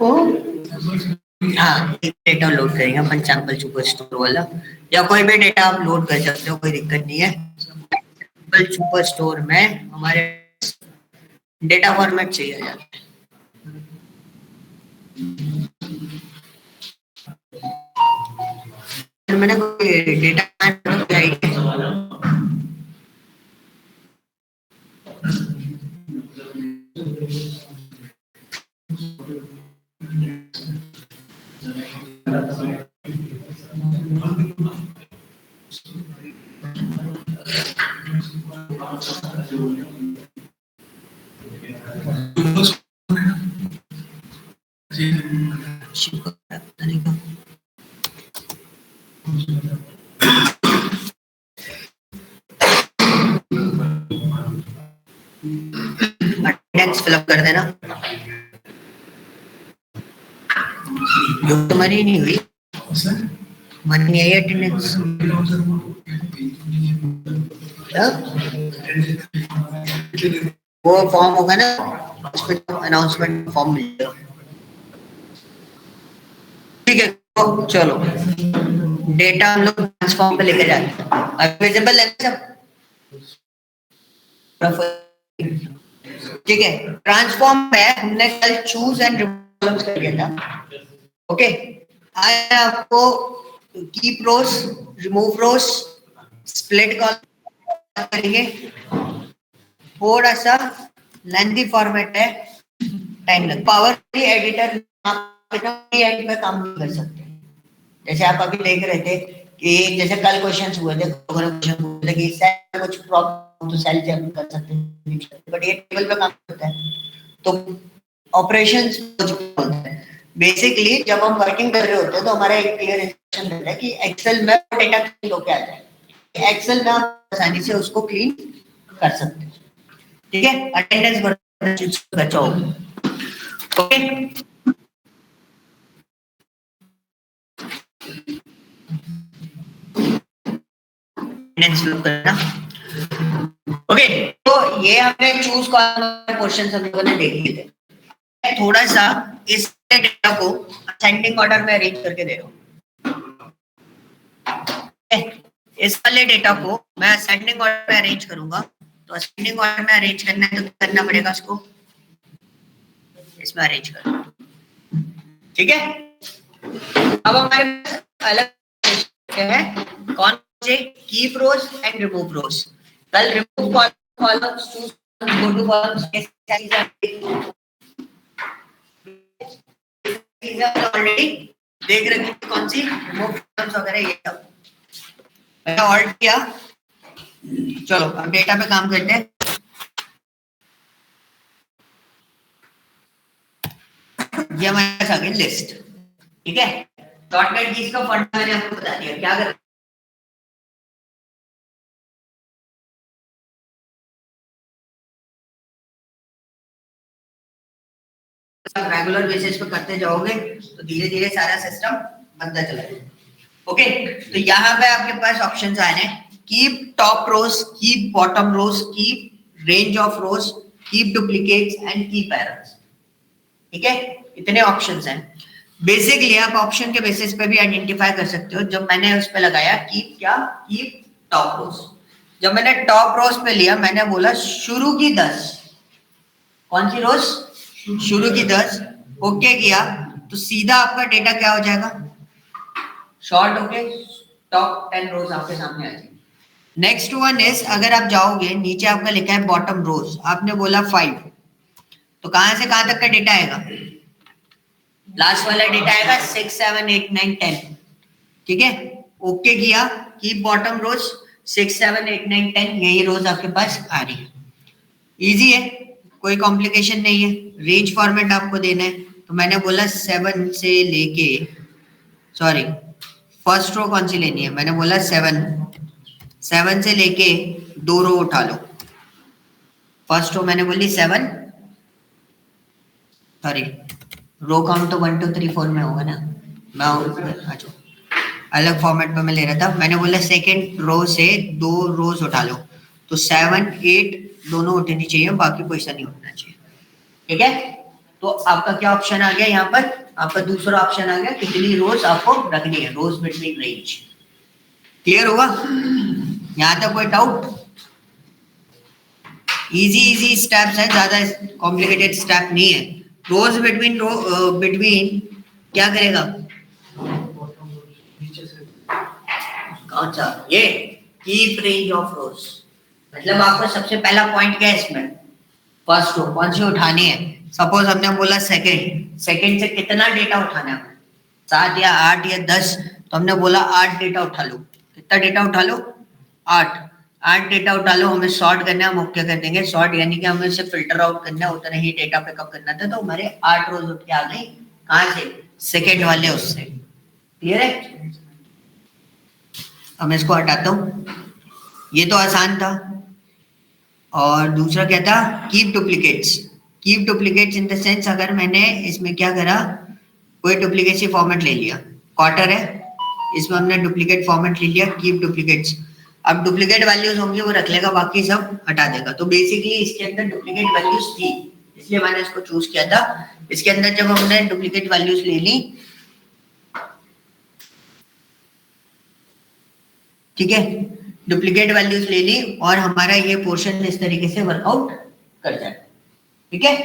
ओ हाँ, एक data load करेंगे अपन सैंपल सुपरस्टोर वाला, या कोई भी डेटा आप लोड कर सकते हो, कोई दिक्कत नहीं है। सैंपल सुपरस्टोर में हमारे डेटा फॉर्मेट चाहिए जाता है। मैंने कोई डेटा अटेंडेंस फिलअप कर देना, जो तुम्हारी नहीं हुई मनी नहीं आई अटेंडेंस। वो फॉर्म होगा ना, अनाउंसमेंट फॉर्म मिलेगा। ठीक है, तो चलो डेटा हम लोग ट्रांसफॉर्म पे लेके जाते हैं। विजिबल है सब, ठीक है। ट्रांसफॉर्म में हमने कल चूज एंड रिमूव कर दिया था। ओके, आज आपको कीप रोज, रिमूव रोज, स्प्लिट कॉलम करेंगे। थोड़ा सा लेंथी फॉर्मेट है, टाइम लग। पावर एडिटर एंड पे काम नहीं कर सकते। जैसे आप अभी देख रहे थे कि जैसे कल क्वेश्चंस हुए थे, क्वेश्चन हुए थे कि सेल कुछ प्रॉब्लम तो सेल चेक कर सकते हैं, बट ये टेबल पे काम करता है, तो ऑपरेशंस बोलते हैं। बेसिकली जब हम वर्किंग कर रहे होते हैं तो हमारा एक क्लियर इंस्ट्रक्शन रहता है कि एक्सेल में डेटा क्लीन होके आ जाए। एक्सेल में आप आसानी से उसको क्लीन कर सकते हैं। ठीक है, अटेंडेंस बचाओ। ओके, करना। ओके, तो ये हमने चूज कॉलम क्वेश्चन हम लोगों ने देख लिए थे। थोड़ा सा इस डेटा को असेंडिंग ऑर्डर में अरेंज करके दे रहा हूं। इस वाले डेटा को मैं असेंडिंग ऑर्डर में अरेंज करूंगा, तो असेंडिंग ऑर्डर में अरेंज करना है तो करना पड़ेगा इसको इसमें अरेंज कर। ठीक है, अब हमारे पास अलग है कौन से, कीप रोज एंड रिमूव रोज। कल remove columns, choose go two columns already देख रहे हैं कौन सी रिमूव कॉलम्स वगैरह ये सब मैंने ऑल्ट किया। चलो अब डेटा पे काम करते हैं। ये हमारे पास आ गई लिस्ट। ठीक है, शॉर्टकट कीज का फंडा मैंने आपको बता दिया क्या कर। रेगुलर बेसिस पे करते जाओगे तो धीरे धीरे सारा सिस्टम बनता चला जाएगा। ओके, तो यहाँ पे आपके पास ऑप्शंस आए हैं, keep top rows, keep bottom rows, keep range of rows, keep duplicates and keep errors. ठीक है, इतने ऑप्शंस हैं। बेसिकली आप ऑप्शन के बेसिस पे भी आइडेंटिफाई कर सकते हो। जब मैंने उस पे लगाया कीप क्या, कीप टॉप रोज, जब मैंने टॉप रोज पे लिया मैंने बोला शुरू की 10, कौन सी रोज, शुरू की 10, ओके किया तो सीधा आपका डेटा क्या हो जाएगा, शॉर्ट होके टॉप 10 रोज आपके सामने आ जाएगी। नेक्स्ट वन इज, अगर आप जाओगे नीचे आपका लिखा है बॉटम रोज, आपने बोला 5, तो कहां से कहां तक का डेटा आएगा, लास्ट वाला डेटा आएगा 6 7 8 9 10। ठीक है, ओके किया, कीप बॉटम रोज 6 7 8 9 10, यही रोज आपके पास आ रही है। इजी है, कोई कॉम्प्लिकेशन नहीं है। रेंज फॉर्मेट आपको देना है, तो मैंने बोला 7 से लेके, सॉरी फर्स्ट रो कौन सी लेनी है, मैंने बोला 7 से लेके 2 रो उठा लो। फर्स्ट रो मैंने बोली 7, सॉरी रो काउंट तो 1 2 3 4 में होगा ना, मैं अच्छा अलग फॉर्मेट में मैं ले रहा था। मैंने बोला सेकंड रो से 2 रोज उठा लो, तो 7 8 दोनों उठनी चाहिए, बाकी कोई सा नहीं उठना चाहिए। ठीक है, तो आपका क्या ऑप्शन आ गया यहाँ पर, आपका दूसरा ऑप्शन आ गया कितनी रोज आपको रखनी है, रोज बिटवीन रेंज। क्लियर होगा यहाँ तक, कोई डाउट? इजी स्टेप्स है, ज्यादा कॉम्प्लिकेटेड स्टेप नहीं है। रोज बिटवीन बिटवीन क्या करेगा, कौन सा, ये कीप रेंज ऑफ रोज। मतलब आपको सबसे पहला पॉइंट क्या है इसमें, फर्स्ट रो कौन सी उठानी है। सपोज हमने बोला सेकंड से कितना डेटा उठाना है, 7 या 8 या 10, तो हमने बोला 8 डेटा उठा लो। कितना डेटा उठा लो, 8 डेटा उठा लो। हमें सॉर्ट करना है, हम क्या कर देंगे सॉर्ट, यानी कि हमें सिर्फ फिल्टर आउट करना है, उतना ही डेटा पिकअप करना था। तो हमारे 8 रोज उठ के आ गई, कहाँ से, सेकेंड वाले उससे। क्लियर है, मैं इसको हटाता हूँ, ये तो आसान था। और दूसरा क्या था, keep duplicates. Keep duplicates in the sense, अगर मैंने इसमें क्या करा, कोई डुप्लीकेसी फॉर्मेट ले लिया, क्वार्टर है, इसमें हमने डुप्लीकेट फॉर्मेट ले लिया, कीप डुप्लीकेट्स। अब डुप्लीकेट वैल्यूज होंगी वो रख लेगा, बाकी सब हटा देगा। तो बेसिकली इसके अंदर डुप्लीकेट वैल्यूज थी, इसलिए मैंने इसको चूज किया था। इसके अंदर जब हमने डुप्लीकेट वैल्यूज ले ली, ठीक है, डुप्लीकेट वैल्यूज ले ली और हमारा ये पोर्शन इस तरीके से वर्कआउट कर जाए। ठीक है,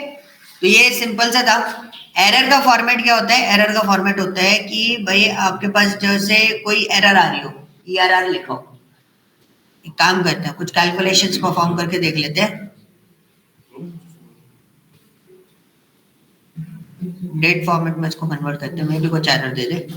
तो ये सिंपल सा था। एरर का फॉर्मेट क्या होता है, एरर का फॉर्मेट होता है कि भाई आपके पास जैसे कोई एरर आ रही हो, ERR लिखो। एक काम करते हैं, कुछ कैलकुलेशंस परफॉर्म करके देख लेते हैं। डेट फॉर्मेट में इसको कन्वर्ट करते हैं, मैं भी कुछ एरर दे दे।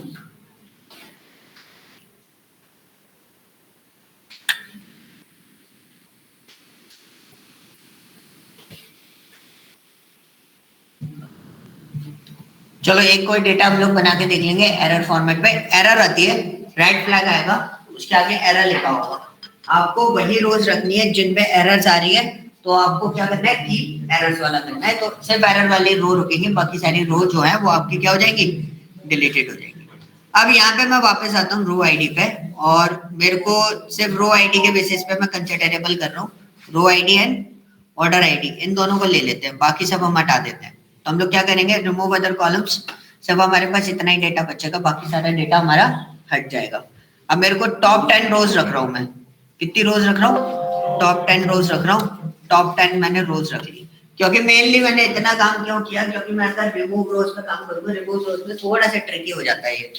चलो एक कोई डेटा हम लोग बना के देख लेंगे एरर फॉर्मेट पे। एरर आती है, रेड फ्लैग आएगा, उसके आगे एरर लिखा होगा। आपको वही रोज रखनी है जिनपे एरर्स आ रही है, तो आपको क्या करना है, कीप एरर्स वाला करना है। तो सिर्फ एरर वाली रो रुकेंगे, बाकी सारी रो जो है वो आपकी क्या हो जाएंगी, डिलीटेड हो जाएंगी। अब यहाँ पे मैं वापस आता हूँ रो आईडी पे, और मेरे को सिर्फ रो आईडी के बेसिस पे मैं कंसिडरेबल कर रहा हूँ। रो आईडी एंड ऑर्डर आईडी, इन दोनों को ले लेते हैं, बाकी सब हम हटा देते हैं। तो हम लोग क्या करेंगे, रिमूव अदर कॉलम्स, सब हमारे पास इतना ही डेटा बचेगा, बाकी सारा डेटा हमारा हट जाएगा। अब मेरे को टॉप 10 रोज रख रहा हूँ मैं, कितनी रोज रख रहा हूँ, टॉप 10 रोज रख रहा हूँ। टॉप 10 मैंने रोज रख ली, क्योंकि मेनली मैंने इतना काम क्यों किया, क्योंकि मैं अगर रिमूव रोज का काम करूंगा, रिमूव रोज में थोड़ा सा ट्रिकी हो जाता है। ये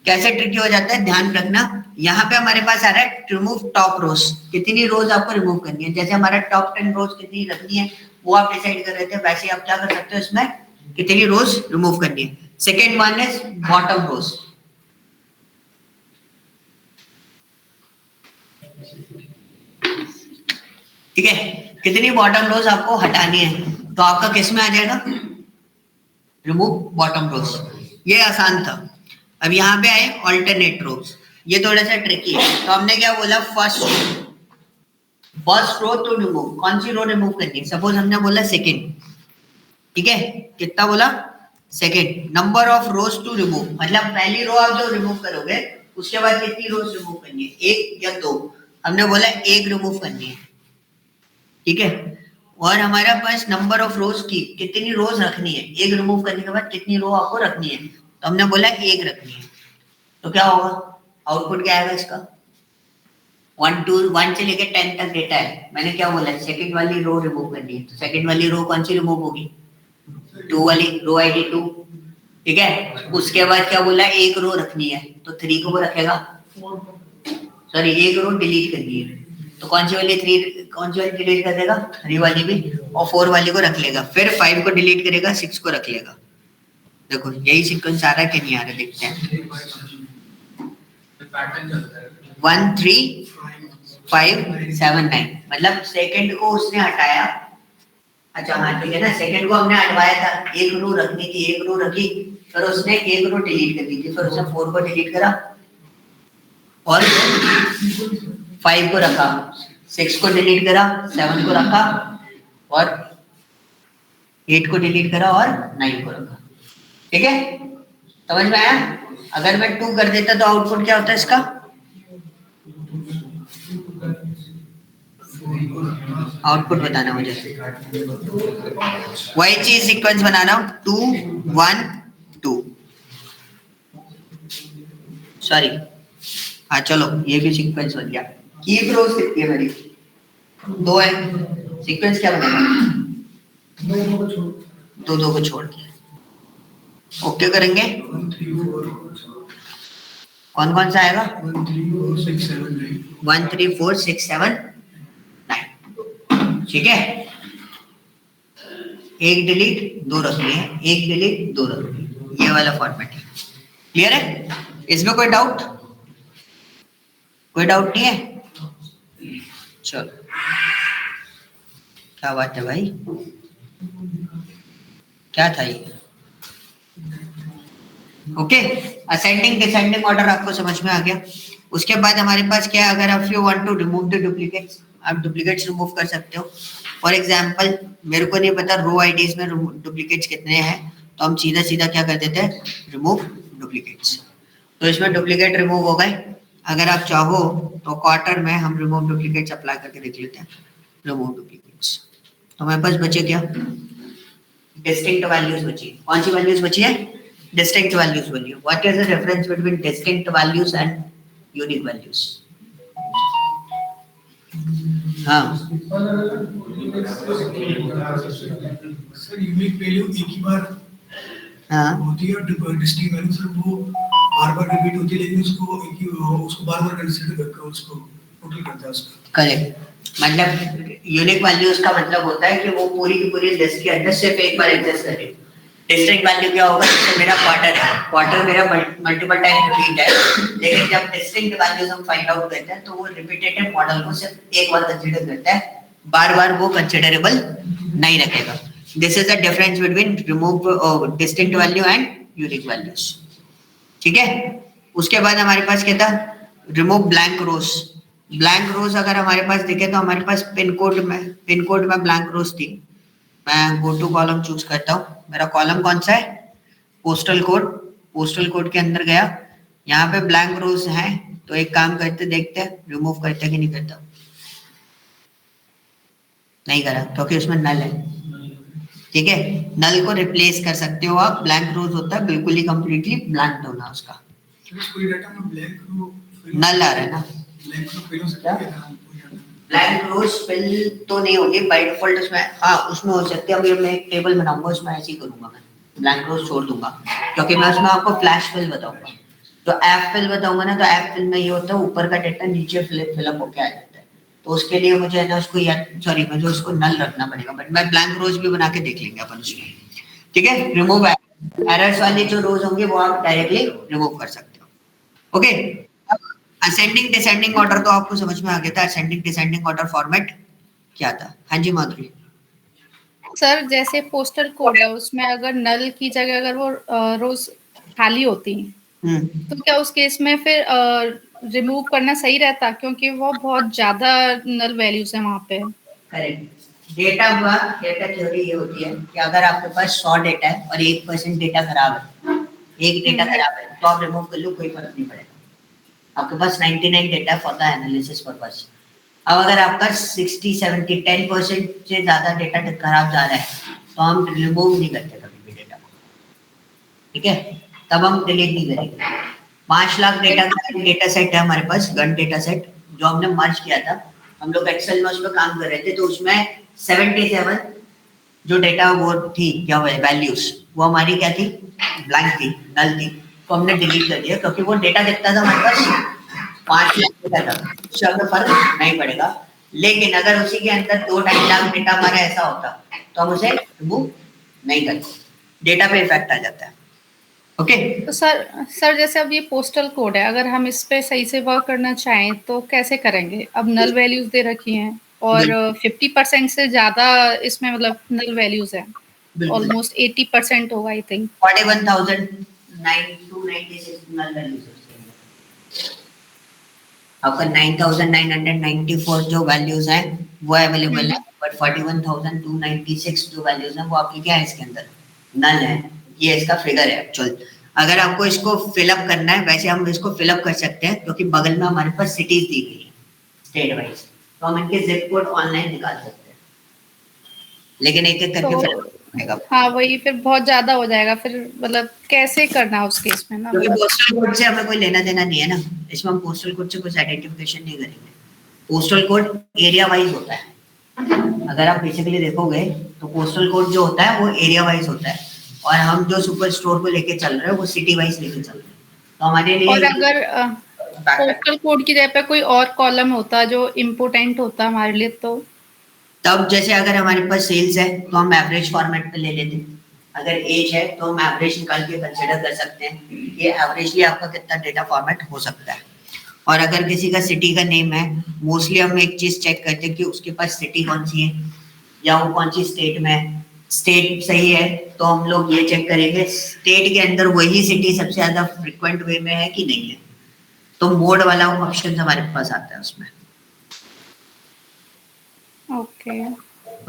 कैसे ट्रिकी हो जाता है, ध्यान रखना। यहाँ पे हमारे पास आ रहा है रिमूव टॉप रोज, कितनी रोज आपको रिमूव करनी है। जैसे हमारा टॉप 10 रोज कितनी रखनी है वो आप डिसाइड कर रहे थे, वैसे आप क्या कर सकते हो, इसमें कितनी रोज रिमूव करनी है। सेकेंड वन इज बॉटम रोज, ठीक है, कितनी बॉटम रोज आपको हटानी है। तो आपका किस में आ जाएगा, रिमूव बॉटम रोज। ये आसान था। अब यहाँ पे आए ऑल्टरनेट रोज, ये थोड़ा सा ट्रिकी है। तो हमने क्या बोला, फर्स्ट रो टू रिमूव, कौन सी रो रिमूव करनी है। सपोज हमने बोला सेकेंड, ठीक है, कितना बोला, second. Number of rows to remove, मतलब पहली रो आप जो रिमूव करोगे उसके बाद कितनी रोज रिमूव करनी है, 1 या 2। हमने बोला 1 रिमूव करनी है, ठीक है। और हमारा पास नंबर ऑफ रोज की कितनी रोज रखनी है, 1 रिमूव करने के बाद कितनी रो आपको रखनी है, तो हमने बोला 1 रखनी है। तो क्या होगा, आउटपुट क्या आएगा इसका, 1 से लेके 10 तक डेटा है। मैंने क्या बोला, सेकंड वाली रो रिमूव करनी है, तो सेकंड वाली रो कौन सी रिमूव होगी, 2 वाली, रो आईडी 2, ठीक है। उसके बाद क्या बोला, 1 रो रखनी है, तो 3 को वो रखेगा, सॉरी 1 रो डिलीट करनी है, तो कौन सी वाली 3, कौन सी वाली डिलीट कर देगा, 3 वाली भी, और 4 वाली को रख लेगा। फिर 5 को डिलीट करेगा, 6 को रख लेगा। देखो यही सीक्वेंस आ रहा है कि नहीं आ रहा, देखते हैं। 1 3 5 7 9, मतलब सेकंड को उसने हटाया। अच्छा हाँ ठीक है ना, सेकंड को हमने हटवाया था, 1 रो रखनी थी, 1 रो रखी, फिर उसने 1 रो डिलीट कर दी थी, फिर उसने 4 को डिलीट करा और 5 को रखा, 6 को डिलीट करा, 7 को रखा और 8 को डिलीट करा और 9 को रखा। ठीक है, समझ में आया। अगर मैं 2 कर देता तो आउटपुट क्या होता है इसका, आउटपुट बताना मुझे, वही चीज सीक्वेंस बना रहा हूँ 2 1 2, सॉरी हाँ चलो ये भी सीक्वेंस बन गया। कीप रोज कितनी है मेरी, 2 है, सीक्वेंस क्या बनेगा, दो को छोड़ के ओके करेंगे। कौन कौन सा आएगा, 1 3 4 6 7 9, ठीक है। एक डिलीट दो रखनी है, एक डिलीट दो रखनी है, ये वाला फॉर्मेट है। क्लियर है, इसमें कोई डाउट, कोई डाउट नहीं है। चलो क्या बात है भाई, क्या था ये, ओके। असेंडिंग डिसेंडिंग ऑर्डर आपको समझ में आ गया। उसके बाद हमारे पास क्या है, अगर आप you want to remove the duplicates, आप डुप्लीकेट्स रिमूव कर सकते हो। फॉर एग्जांपल मेरे को नहीं पता रो आईडीज में डुप्लीकेट्स कितने हैं, तो हम सीधा सीधा क्या कर देते हैं, रिमूव डुप्लीकेट्स। तो इसमें डुप्लीकेट रिमूव हो गए। अगर आप चाहो तो क्वार्टर में हम रिमूव डुप्लीकेट्स अप्लाई करके देख लेते हैं, रिमूव डुप्लीकेट्स। तो हमारे पास बचे क्या, डिस्टिंक्ट वैल्यूज बची। कौन सी वैल्यूज बची है, distinct values value. What is the difference between distinct values and unique values? हाँ सर यूनिक वैल्यू एक ही बार हाँ होती है, डिस्टिंक्ट वैल्यू सर वो बार बार रिपीट होती है, लेकिन उसको बार बार कंसीडर करके उसको टोटल करता है उसका। करेक्ट, मतलब यूनिक वैल्यूज का मतलब होता है कि वो पूरी की पूरी लिस्ट के अंदर सिर्फ एक बार एग्जिस्ट करे। डिस्टिंक्ट वैल्यू क्या होगा, जैसे मेरा क्वार्टर है, क्वार्टर मेरा मल्टीपल टाइम रिपीट है, लेकिन जब डिस्टिंक्ट वैल्यूज हम फाइंड आउट करते हैं तो वो रिपीटेटिव मॉडल को सिर्फ एक बार कंसीडर करता है, बार बार वो कंसीडरेबल नहीं रखेगा। This is the difference between remove distinct value and unique values, ठीक है। उसके बाद हमारे पास क्या था, रिमूव ब्लैंक रोज। ब्लैंक रोज अगर हमारे पास दिखे तो हमारे पास पिन कोड में ब्लैंक रोज थी। मैं गो टू कॉलम चूज करता हूँ, मेरा कॉलम कौन सा है, पोस्टल कोड। पोस्टल कोड के अंदर गया, यहाँ पे ब्लैंक रोज है, तो एक काम करते देखते हैं रिमूव करते कि नहीं करता। नहीं करा क्योंकि उसमें नल है, ठीक है। नल को रिप्लेस कर सकते हो आप, ब्लैंक रोज होता है बिल्कुल ही कंप्लीटली ब्लैंक होना उसका। कोई डाटा में ब्लैंक रो नल आ रहा है ना, ब्लैंक रो फिल हो सकता है, ब्लैंक रोज फिल तो नहीं होगी बाय डिफॉल्ट उसमें, हाँ उसमें हो सकती है। अभी मैं एक टेबल बनाऊंगा उसमें ऐसे ही करूंगा, मैं ब्लैंक रोज छोड़ दूंगा क्योंकि मैं उसमें आपको फ्लैश फिल बताऊंगा। तो ऐप फिल बताऊंगा ना, तो ऐप फिल में ये होता है ऊपर का डेटा नीचे फिलअप होके आ जाता है, तो उसके लिए मुझे है ना उसको मुझे उसको नल रखना पड़ेगा। बट मैं ब्लैंक रोज भी बना के देख लेंगे अपन उसमें, ठीक है। रिमूव एरर्स वाली जो रोज होंगे वो आप डायरेक्टली रिमूव कर सकते हो, ओके। असेंडिंग डिसेंडिंग ऑर्डर तो आपको समझ में आ गया था, असेंडिंग डिसेंडिंग ऑर्डर फॉर्मेट क्या था। हाँ जी माधुरी। सर जैसे पोस्टल कोड है उसमें अगर नल की जगह अगर वो रोज खाली होती हैं, तो क्या उस केस में फिर रिमूव करना सही रहता, क्योंकि वो बहुत ज्यादा नल वैल्यूज है वहाँ पे। करेक्ट। डेटा थ्योरी ये होती है कि अगर आपके पास 100 डेटा है और 1% डेटा खराब है, एक डेटा खराब है, तो आप रिमूव कर लो, कोई फर्क नहीं पड़ेगा। आपके पास 99 data for the analysis purpose. अब अगर आपका 60 70 10% से ज्यादा डेटा खराब जा रहा है, तो हम रिमूव नहीं करते कभी भी डेटा को, ठीक है। तब हम डिलीट नहीं करेंगे। 5 लाख डेटा सेट है हमारे पास, गन डेटा सेट, जो हमने मर्ज किया था। हम लोग एक्सेल में उस पर काम कर रहे थे, तो उसमें 77 जो डेटा वो थी क्या वैल्यूज, वो हमारी क्या थी, ब्लैंक थी, नल थी, तो हमने डिलीट कर दिया क्योंकि वो डेटा कितना था हमारे पास, 5 लाख डेटा था, उससे हमें फर्क नहीं पड़ेगा। लेकिन अगर उसी के अंदर 2-2.5 लाख डेटा हमारा ऐसा होता तो हम उसे रिमूव नहीं करते, डेटा पे इफेक्ट आ जाता है, ओके। तो सर जैसे अब ये पोस्टल कोड है, अगर हम इस पे सही से वर्क करना चाहें तो कैसे करेंगे। अब नल वैल्यूज दे रखी हैं और 50% से ज्यादा इसमें मतलब नल वैल्यूज है, ऑलमोस्ट 80% होगा आई थिंक। 41,996 नल वैल्यूज है, आपका 9,994 जो वैल्यूज हैं वो अवेलेबल है, बट 41,296 जो वैल्यूज हैं वो आपकी क्या है, इसके अंदर नल है। ये इसका फिगर है एक्चुअल। अगर आपको इसको फिलअप करना है, वैसे हम इसको फिलअप कर सकते हैं क्योंकि बगल में हमारे पास सिटीज दी गई है स्टेट वाइज, तो हम इनके जिप कोड ऑनलाइन निकाल सकते हैं, लेकिन एक एक करके तो हाँ वही फिर बहुत ज्यादा हो जाएगा फिर, मतलब कैसे करना उस केस में ना, क्योंकि मतलब पोस्टल कोड से हमें कोई लेना देना नहीं है ना, इसमें हम पोस्टल कोड से कुछ आइडेंटिफिकेशन नहीं करेंगे। पोस्टल कोड एरिया वाइज होता है, अगर आप बेसिकली देखोगे तो पोस्टल कोड जो होता है वो एरिया वाइज होता है, और हम जो सुपर स्टोर को लेके चल रहे हैं वो सिटी वाइज लेके चल रहे हैं, तो हमारे लिए और अगर पोस्टल कोड की जगह पे कोई और कॉलम होता जो इम्पोर्टेंट होता हमारे लिए, तो तब जैसे अगर हमारे पास सेल्स है तो हम एवरेज फॉर्मेट पे ले लेते हैं, अगर एज है तो हम एवरेज निकाल के कंसिडर कर सकते हैं, ये एवरेजली आपका कितना डेटा फॉर्मेट हो सकता है। और अगर किसी का सिटी का नेम है, मोस्टली हम एक चीज चेक करते हैं कि उसके पास सिटी कौन सी है या वो कौन सी स्टेट में है। स्टेट सही है तो हम लोग ये चेक करेंगे स्टेट के अंदर वही सिटी सबसे ज्यादा फ्रिक्वेंट वे में है कि नहीं है, तो मोड वाला ऑप्शन हमारे पास आता है उसमें। ओके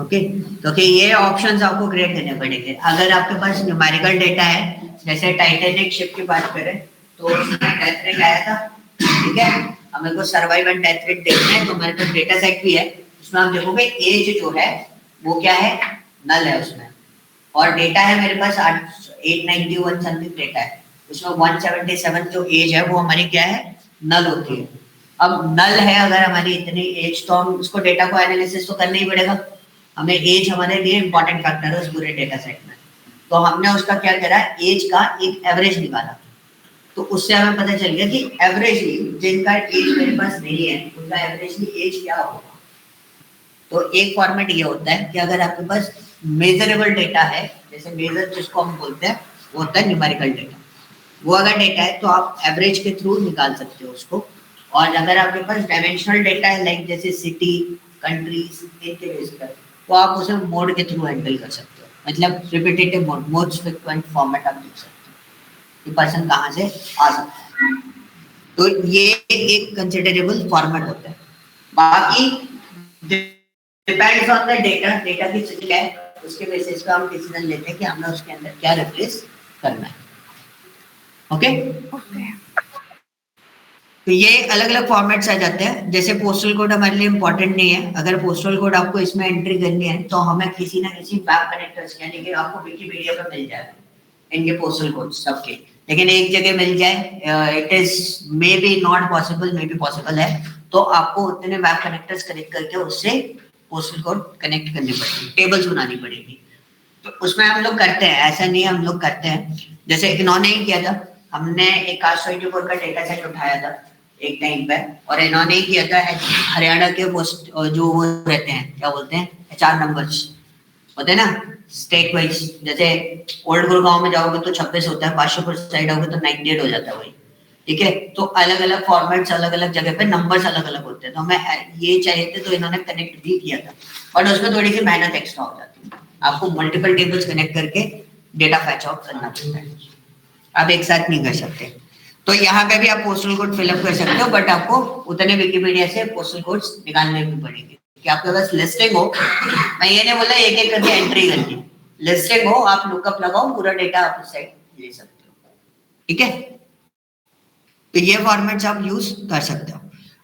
ओके, तो कि ये ऑप्शंस आपको क्रिएट करने पड़ेंगे। अगर आपके पास न्यूमेरिकल डेटा है, जैसे टाइटैनिक शिप की बात करें तो उसमें डेथ रेट आया था, ठीक है, हमें को सर्वाइव एंड डेथ रेट देखना है, तो हमारे पास डेटा सेट भी है, उसमें आप देखोगे एज जो है वो क्या है, नल है उसमें, और डेटा है मेरे पास 891 समथिंग डेटा है, उसमें 177 जो एज है वो हमारी क्या है, नल होती है। अब नल है अगर हमारी इतनी एज, तो हम उसको डेटा को एनालिसिस तो करना ही पड़ेगा, हमें एज हमारे लिए इंपॉर्टेंट फैक्टर है उस पूरे डेटा सेट में, तो हमने उसका क्या करा, एज का एक एवरेज निकाला, तो उससे हमें पता चल गया कि एवरेजली जिनका एज मेरे पास नहीं है उनका एवरेजली एज क्या होगा। तो एक फॉर्मेट ये होता है कि अगर आपके पास मेजरेबल डेटा है, जैसे मेजर जिसको हम बोलते हैं वो होता है न्यूमेरिकल डेटा, वो अगर डेटा है तो आप एवरेज के थ्रू निकाल सकते हो उसको। और अगर आपके पास डायमेंशनल डेटा है लाइक जैसे सिटी, कंट्रीज, इनके बेस पर, तो आप उसे मोड के थ्रू हैंडल कर सकते हो, मतलब repetitive mode, most frequent format आप देख सकते हो कि पर्सन कहाँ से आ सकता है, तो ये एक कंसिडरेबल फॉर्मेट होता है। बाकी depends on the data, data की स्थिति है उसके बेसिस पे हम डिसीजन लेते हैं कि हमें उसके अंदर क्या रिप्लेस करना है। ओके, तो ये अलग अलग फॉर्मेट्स आ जाते हैं। जैसे पोस्टल कोड हमारे लिए इंपॉर्टेंट नहीं है, अगर पोस्टल कोड आपको इसमें एंट्री करनी है तो हमें किसी ना किसी वेब कनेक्टर्स, यानी कि आपको विकिपीडिया पे मिल जाएगा इनके पोस्टल कोड सबके, लेकिन एक जगह मिल जाए, it is may be not possible, may be possible है, तो आपको उतने वेब कनेक्टर्स कनेक्ट करके उससे पोस्टल कोड कनेक्ट करनी पड़ेगी, टेबल्स बनानी पड़ेगी, तो उसमें हम लोग करते हैं, ऐसा नहीं है हम लोग करते हैं। जैसे इन्होंने ही किया था, हमने एक कास्ट24 का डेटा सेट उठाया था एक टाइम पे, और इन्होंने ही किया था हरियाणा के पोस्ट जो वो रहते हैं क्या बोलते हैं, HR नंबर्स होते हैं ना स्टेट वाइज, जैसे ओल्ड गुड़गांव में जाओगे तो 26 होता है, पाशुपुर साइड आओगे तो 98 हो जाता है वही, ठीक है, तो अलग अलग फॉर्मेट्स अलग अलग जगह पे नंबर्स अलग अलग होते हैं, तो हमें ये चाहिए थे तो इन्होंने कनेक्ट भी किया था, बट उसमें थोड़ी सी मेहनत एक्स्ट्रा हो जाती है, आपको मल्टीपल टेबल्स कनेक्ट करके डेटा फैच आउट करना पड़ता है, आप एक साथ नहीं कर सकते। तो यहाँ पे भी आप पोस्टल कोड फिलअप कर सकते हो, बट आपको उतने विकिपीडिया से पोस्टल कोड्स निकालने भी पड़ेंगे कि आपके पास लिस्टिंग हो, मैं ये नहीं बोला एक एक करके एंट्री करनी, लिस्टिंग हो, आप लुकअप लगाओ, पूरा डेटा आप उस साइड ले सकते हो, ठीक है, तो ये फॉर्मेट्स आप यूज कर सकते हो।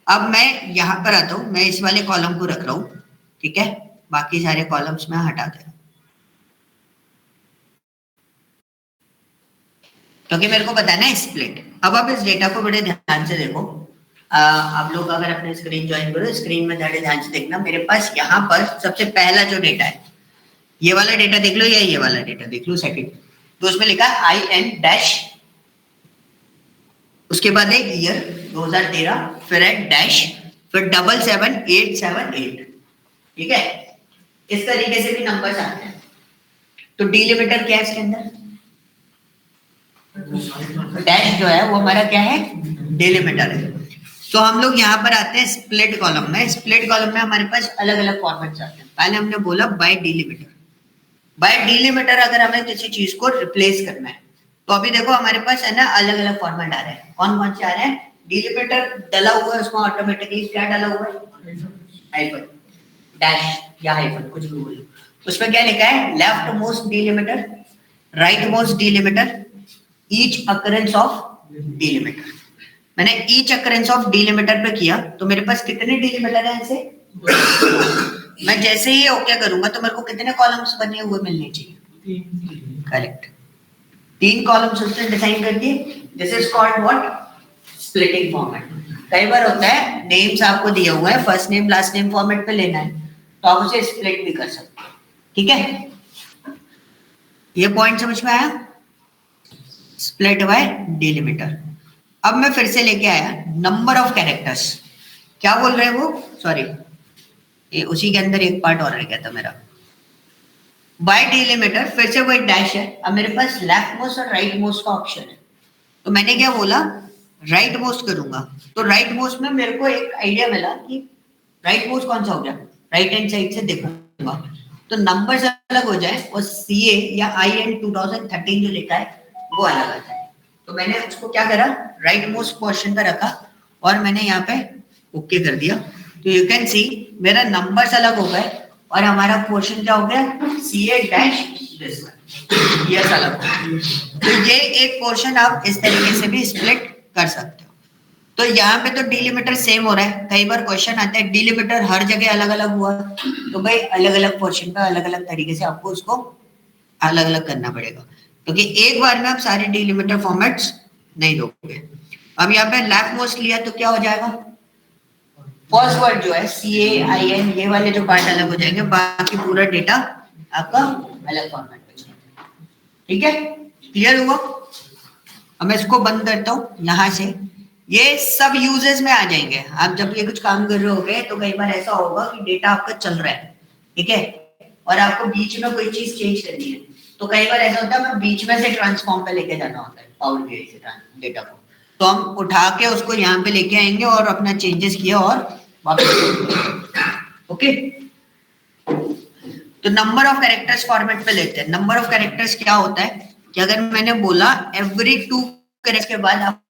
अब मैं यहाँ पर आता हूँ, मैं इस वाले कॉलम को रख रहा हूँ, ठीक है, बाकी सारे कॉलम्स में हटा दे, क्योंकि मेरे को बताना है स्प्लिट। अब आप इस डेटा को बड़े ध्यान से देखो, आप लोग अगर अपने स्क्रीन ज्वाइन करो, स्क्रीन में बड़े ध्यान से देखना, मेरे पास यहाँ पर सबसे पहला जो डेटा है, ये वाला डेटा देख लो या ये वाला डेटा देख लो सेकंड, तो उसमें लिखा है IN डैश, उसके बाद एक ईयर 2013, फिर है डैश, फिर 77878, ठीक है, इस तरीके से भी नंबर्स आते हैं। तो डिलिमिटर क्या है इसके अंदर, डैश जो है वो हमारा क्या है, डिलिमिटर है। तो हम लोग यहाँ पर आते हैं स्प्लिट कॉलम में, स्प्लिट कॉलम में हमारे पास अलग अलग फॉर्मेट्स आते हैं। पहले हमने बोला बाय डिलिमिटर, बाय डिलिमिटर अगर हमें किसी चीज को रिप्लेस करना है, तो अभी देखो हमारे पास है ना अलग अलग फॉर्मेट आ रहे हैं, कौन कौन से आ रहे हैं, डिलिमिटर डला हुआ है उसमें ऑटोमेटिकली क्या डला हुआ है, हाइफन, डैश या हाइफन कुछ भी बोलो, उसमें क्या लिखा है, left most delimiter, right most delimiter, each occurrence of delimiter. मैंने ईच अकरेंस ऑफ डिलिमिटर पे किया तो मेरे पास कितने डिलिमिटर हैं ऐसे, मैं जैसे ही ओके करूंगा तो मेरे को कितने कॉलम्स बने हुए मिलने चाहिए? करेक्ट, 3 कॉलम्स उसने डिजाइन कर दिए. This is called what? Splitting format. कई बार होता है नेम्स आपको दिए हुए हैं, first name last name format पे लेना है तो आप उसे स्प्लिट भी कर सकते हो. ठीक है, ये पॉइंट समझ में आया? Split by delimiter. अब मैं फिर से लेके आया नंबर ऑफ कैरेक्टर्स. क्या बोल रहे हैं वो? सॉरी, ये उसी के अंदर एक पार्ट और रह गया था मेरा. बाय डिलिमीटर फिर से वही डैश है. अब मेरे पास लेफ्ट मोस्ट और राइट मोस्ट का ऑप्शन है. तो मैंने क्या बोला? राइट मोस्ट करूंगा. तो राइट मोस्ट में मेरे को एक आइडिया मिला कि राइट मोस्ट कौन सा हो गया, राइट हैंड साइड से देखूंगा तो नंबर अलग हो जाए और सीए या IN 2013 जो लिखा है वो अलग आ जाए. तो मैंने उसको क्या करा, राइट मोस्ट पोर्शन पे रखा और मैंने यहाँ पे ओके कर दिया. तो यू कैन सी मेरा नंबर्स अलग हो गए और हमारा पोर्शन क्या हो गया? CA डैश दिस वन, ये अलग हो गया. तो ये एक पोर्शन आप इस तरीके से भी स्प्लिट कर सकते हो. तो यहाँ पे तो डिलिमीटर सेम हो रहा है. कई बार क्वेश्चन आता है डिलिमीटर हर जगह अलग अलग हुआ, तो भाई अलग अलग पोर्शन पे अलग अलग तरीके से आपको उसको अलग अलग करना पड़ेगा, क्योंकि एक बार में आप सारे डिलिमीटर फॉर्मेट्स नहीं दोगे. अब यहाँ पे लेफ्ट मोस्ट लिया तो क्या हो जाएगा? फर्स्ट वर्ड जो है CA IN ये वाले जो पार्ट अलग हो जाएंगे, बाकी पूरा डेटा आपका अलग फॉर्मेट में चलेगा. ठीक है, क्लियर हुआ? अब मैं इसको बंद करता हूँ. यहाँ से ये सब यूजेस में आ जाएंगे. आप जब ये कुछ काम कर रहे होगे तो कई बार ऐसा होगा कि डेटा आपका चल रहा है, ठीक है, और आपको बीच में कोई चीज चेंज करनी है. तो कई बार ऐसा होता है हमें बीच में से ट्रांसफॉर्म पे लेके जाना होता है पावर BI से डेटा को. तो हम उठा के उसको यहाँ पे लेके आएंगे और अपना चेंजेस किया और वापस. ओके, तो नंबर ऑफ कैरेक्टर्स फॉर्मेट पे लेते हैं. नंबर ऑफ कैरेक्टर्स क्या होता है कि अगर मैंने बोला एवरी 2 कैरेक्टर्स के बाद आप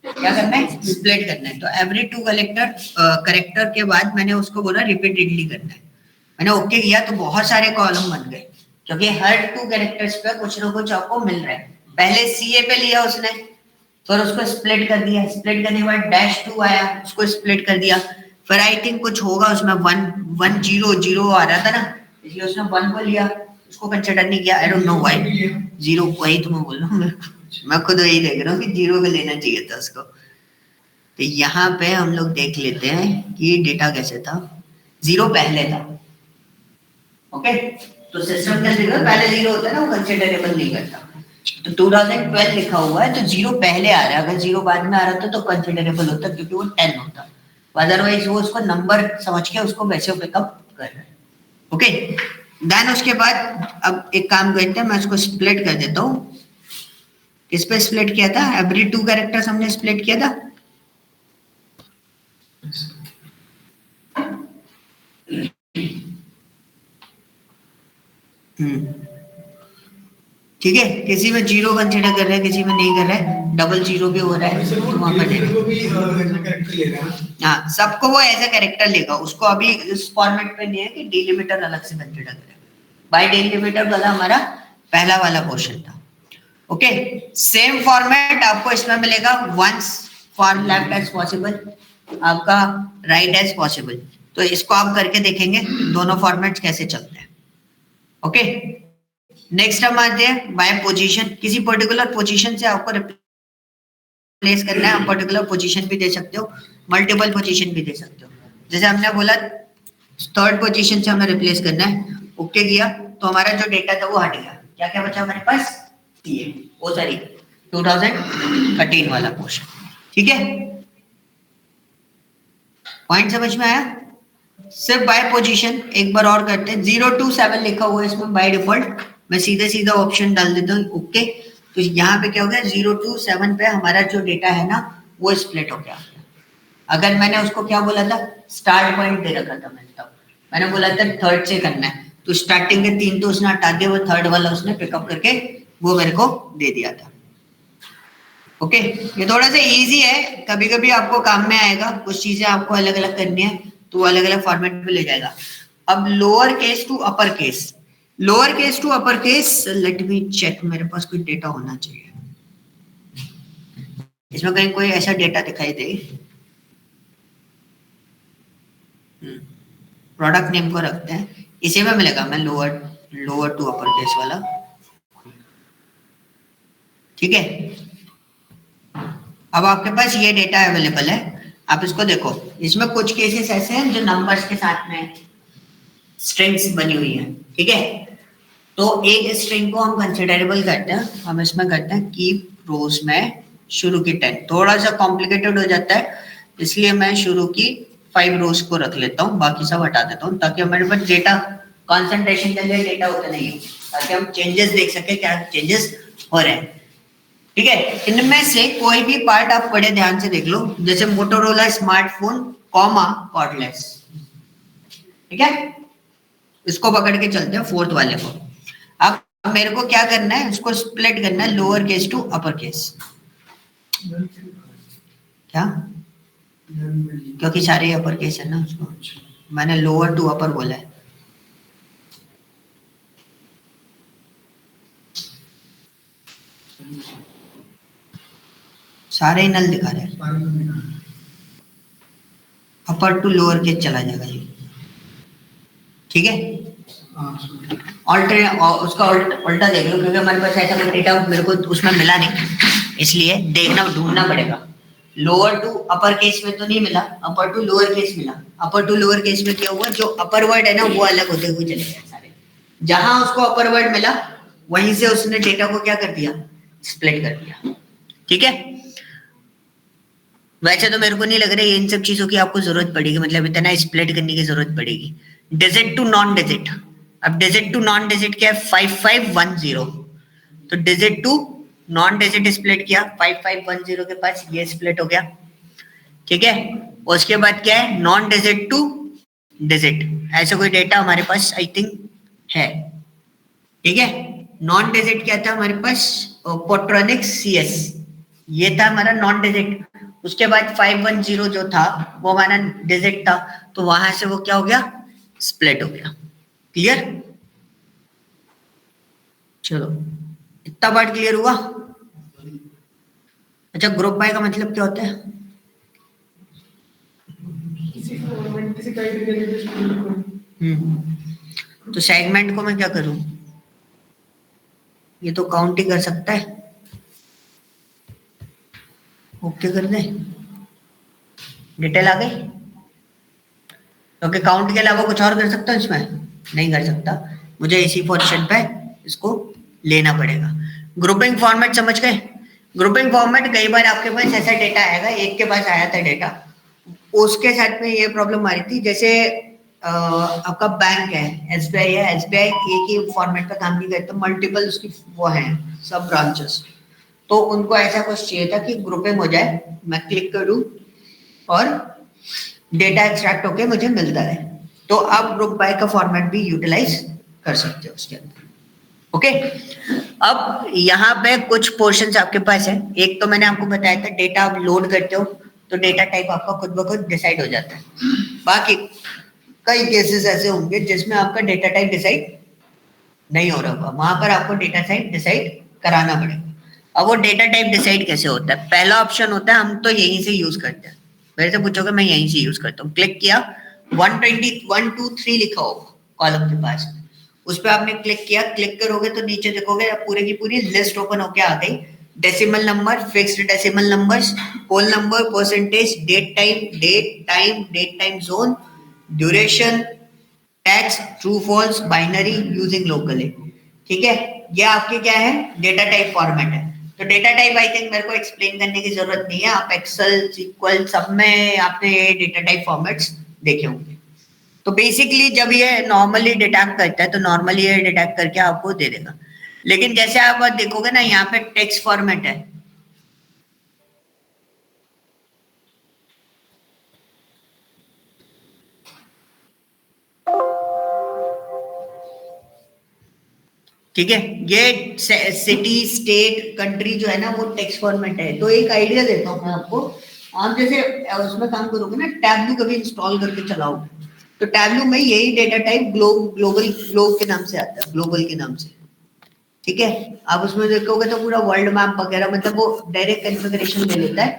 क्या करना है? स्प्लिट करना है. तो एवरी 2 कैरेक्टर के बाद मैंने उसको बोला रिपीटेडली करना है. मैंने ओके किया तो बहुत सारे कॉलम बन गए, क्योंकि हर 2 कैरेक्टर्स पे कुछ ना कुछ आपको मिल रहा है. पहले CA पे लिया उसने, फिर उसको स्प्लिट कर दिया. स्प्लिट करने के बाद डैश 2 आया, उसको स्प्लिट कर दिया. फिर आई थिंक कुछ होगा उसमें 1 0 0 आ रहा था ना, इसलिए उसने 1 को लिया, उसको कंसिडर नहीं किया. I don't know why 0. वही तो मैं बोल रहा हूँ, मैं खुद वही देख रहा हूँ कि 0 को लेना चाहिए था उसको. तो यहाँ पे हम लोग देख लेते हैं कि डेटा कैसे था. 0 पहले था. ओके, तो सिस्टम क्या देगा? पहले 0 होता है ना, वो कंसिडरेबल नहीं करता. तो 2012 लिखा हुआ है तो 0 पहले आ रहा है. अगर 0 बाद में आ रहा था तो कंसिडरेबल होता, क्योंकि वो 10 होता. अदरवाइज वो उसको नंबर समझ के उसको वैसे पिकअप कर रहा है. ओके, देन उसके बाद अब एक काम करते हैं, मैं उसको स्प्लिट कर देता हूँ. किस पे स्प्लिट किया था? एवरी 2 कैरेक्टर्स हमने स्प्लिट किया था. ठीक है, किसी में 0 कंसीडर कर रहे हैं, किसी में नहीं कर रहे हैं, डबल 0 भी हो रहा है तो वहां पर हाँ, सबको वो एज अ कैरेक्टर लेगा. उसको अभी इस फॉर्मेट पे नहीं है कि डिलिमीटर अलग से कंसीडर करें. बाय डिलिमीटर वाला हमारा पहला वाला पोर्शन था. ओके, सेम फॉर्मेट आपको इसमें मिलेगा. Once for left as possible, आपका राइट एज पॉसिबल. तो इसको आप करके देखेंगे दोनों फॉर्मेट्स कैसे चलते हैं. ओके, नेक्स्ट हम आते हैं बाय पोजीशन. किसी पर्टिकुलर पोजीशन से आपको रिप्लेस करना है. आप पर्टिकुलर पोजीशन भी दे सकते हो, मल्टीपल पोजीशन भी दे सकते हो. जैसे हमने बोला 3rd पोजीशन से हमें रिप्लेस करना है. ओके किया तो हमारा जो डेटा था वो हट गया. क्या क्या बचा हमारे पास? CA, ओ सॉरी 2013 वाला पोर्शन. ठीक है, पॉइंट समझ में आया? सिर्फ बाय पोजीशन एक बार और करते हैं. 0 to 7 लिखा हुआ है इसमें बाय डिफॉल्ट. मैं सीधे सीधा ऑप्शन डाल देता हूँ ओके. तो यहाँ पे क्या हो गया? 0 to 7 पे हमारा जो डेटा है ना वो स्प्लिट हो गया. अगर मैंने उसको क्या बोला था? स्टार्ट पॉइंट दे रखा था मैंने, तब मैंने बोला था 3rd से करना है, तो स्टार्टिंग के 3 तो उसने हटा दिया, वो 3rd वाला उसने पिकअप करके वो मेरे को दे दिया था. ओके, ये थोड़ा सा इजी है, कभी कभी आपको काम में आएगा. कुछ चीजें आपको अलग अलग करनी है तो अलग अलग फॉर्मेट में ले जाएगा. अब lower case to upper case. Lower case to upper case, let me check, मेरे पास कोई डेटा होना चाहिए. इसमें कहीं कोई ऐसा डेटा दिखाई दे प्रोडक्ट नेम को रखते हैं, इसी में मिलेगा, मैं लोअर टू अपर केस वाला, ठीक है। अब आपके पास ये डेटा अवेलेबल है, आप इसको देखो, इसमें कुछ केसेस ऐसे हैं जो नंबर्स के साथ में स्ट्रिंग्स बनी हुई है, ठीक है। तो एक स्ट्रिंग को हम कंसिडरेबल करते हैं, हम इसमें करते हैं कीप रोज में शुरू की 10, थोड़ा सा कॉम्प्लिकेटेड हो जाता है, इसलिए मैं शुरू की 5 रोज को रख लेता हूँ, बाकी सब हटा देता हूँ, ताकि हमारे पास डेटा कॉन्सेंट्रेशन के लिए डेटा होता नहीं हो, ताकि हम चेंजेस देख सके क्या चेंजेस हो रहे हैं, ठीक है। इनमें से कोई भी पार्ट आप बड़े ध्यान से देख लो, जैसे मोटोरोला स्मार्टफोन कॉमा कॉर्डलेस, ठीक है, इसको पकड़ के चलते हैं फोर्थ वाले को। अब मेरे को क्या करना है, इसको स्प्लिट करना है lower case to upper case, क्या, क्योंकि सारे अपर केस है ना, उसको मैंने लोअर टू अपर बोला है। सारे नल दिखा रहे हैं, अपर टू लोअर केस चला जाएगा ये, ठीक है। ऑल्टर उसका उल्टा देख लो, क्योंकि हमारे पास ऐसा कोई डेटा मेरे को उसमें मिला नहीं, इसलिए देखना ढूंढना पड़ेगा। लोअर टू अपर केस में तो नहीं मिला, अपर टू लोअर केस मिला। अपर टू लोअर केस में क्या हुआ, जो अपर वर्ड है ना वो अलग होते हुए चले गए सारे, जहां उसको अपर वर्ड मिला वहीं से उसने डेटा को क्या कर दिया, स्प्लिट कर दिया, ठीक है। वैसे तो मेरे को नहीं लग रहा है इन सब चीजों की आपको जरूरत पड़ेगी, मतलब इतना स्प्लिट करने की जरूरत पड़ेगी। डिजिट टू नॉन डिजिट, अब डिजिट टू नॉन डिजिट क्या है, 5510, तो digit to non digit split किया, 5510 के पास ये स्प्लिट हो गया, ठीक है। उसके बाद क्या है, नॉन डिजिट टू डिजिट, ऐसा कोई डेटा हमारे पास आई थिंक है, ठीक है। नॉन डिजिट क्या था हमारे पास, पोट्रॉनिक CS, ये था हमारा नॉन डिजिट। उसके बाद 510 जो था वो हमारा डिजिट था, तो वहां से वो क्या हो गया, स्प्लिट हो गया, क्लियर। चलो इतना पार्ट क्लियर हुआ। अच्छा, ग्रुप बाय का मतलब क्या होता है, तो सेगमेंट को मैं क्या करूं, ये तो काउंट ही कर सकता है, ओके कर दे, डिटेल आ गई, क्योंकि काउंट के अलावा कुछ और कर सकता हूँ इसमें, नहीं कर सकता, मुझे इसी पोजीशन पे इसको लेना पड़ेगा। ग्रुपिंग फॉर्मेट समझ गए। ग्रुपिंग फॉर्मेट कई बार आपके पास ऐसा डेटा आएगा, एक के पास आया था डेटा, उसके साथ में ये प्रॉब्लम आ रही थी, जैसे आपका बैंक है, SBI है, SBI एक ही फॉर्मेट पे काम नहीं करता, मल्टीपल उसकी वो है सब ब्रांचेस, तो उनको ऐसा कुछ चाहिए था कि ग्रुपिंग हो जाए, मैं क्लिक करूं और डेटा एक्सट्रैक्ट होके मुझे मिलता है, तो आप ग्रुप बाय का फॉर्मेट भी यूटिलाइज कर सकते हो उसके अंदर, ओके। अब यहाँ पे कुछ पोर्शंस आपके पास है, एक तो मैंने आपको बताया था डेटा आप लोड करते हो तो डेटा टाइप आपका खुद ब खुद डिसाइड हो जाता है, बाकी कई केसेस ऐसे होंगे जिसमें आपका डेटा टाइप डिसाइड नहीं हो रहा होगा, वहां पर आपको डेटा टाइप डिसाइड कराना पड़ेगा। अब वो डेटा टाइप डिसाइड कैसे होता है, पहला ऑप्शन होता है, हम तो यहीं से यूज करते हैं, मेरे से पूछोगे मैं यहीं से यूज करता हूँ, क्लिक किया 120 1 2 3 लिखा होगा कॉलम के पास, उस पर आपने क्लिक किया, क्लिक करोगे तो नीचे देखोगे पूरे की पूरी लिस्ट ओपन होके आ गई, decimal number, fixed decimal numbers, whole number, percentage, date time zone, duration, text, true false, binary, using locally, ठीक है। ये आपके क्या है, डेटा टाइप फॉर्मेट है। तो डेटा टाइप आई थिंक मेरे को एक्सप्लेन करने की जरूरत नहीं है, आप एक्सेल, SQL सब में आपने ये डेटा टाइप फॉर्मेट्स देखे होंगे। तो बेसिकली जब ये नॉर्मली डिटेक्ट करता है तो नॉर्मली ये डिटेक्ट करके आपको दे देगा, लेकिन जैसे आप देखोगे ना यहाँ पे टेक्स्ट फॉर्मेट है, ठीक है, ये सिटी, स्टेट, कंट्री जो है ना वो टेक्स्ट फॉर्मेट है। तो एक आइडिया देता हूँ मैं आपको, आप जैसे उसमें काम करोगे ना, टैबलू कभी इंस्टॉल करके चलाओगे, तो टैबलू में यही डेटा टाइप ग्लोब के नाम से आता है, ग्लोबल के नाम से, ठीक है। आप उसमें देखोगे तो पूरा वर्ल्ड मैप वगैरह, मतलब वो डायरेक्ट कॉन्फ़िगरेशन ले लेता है,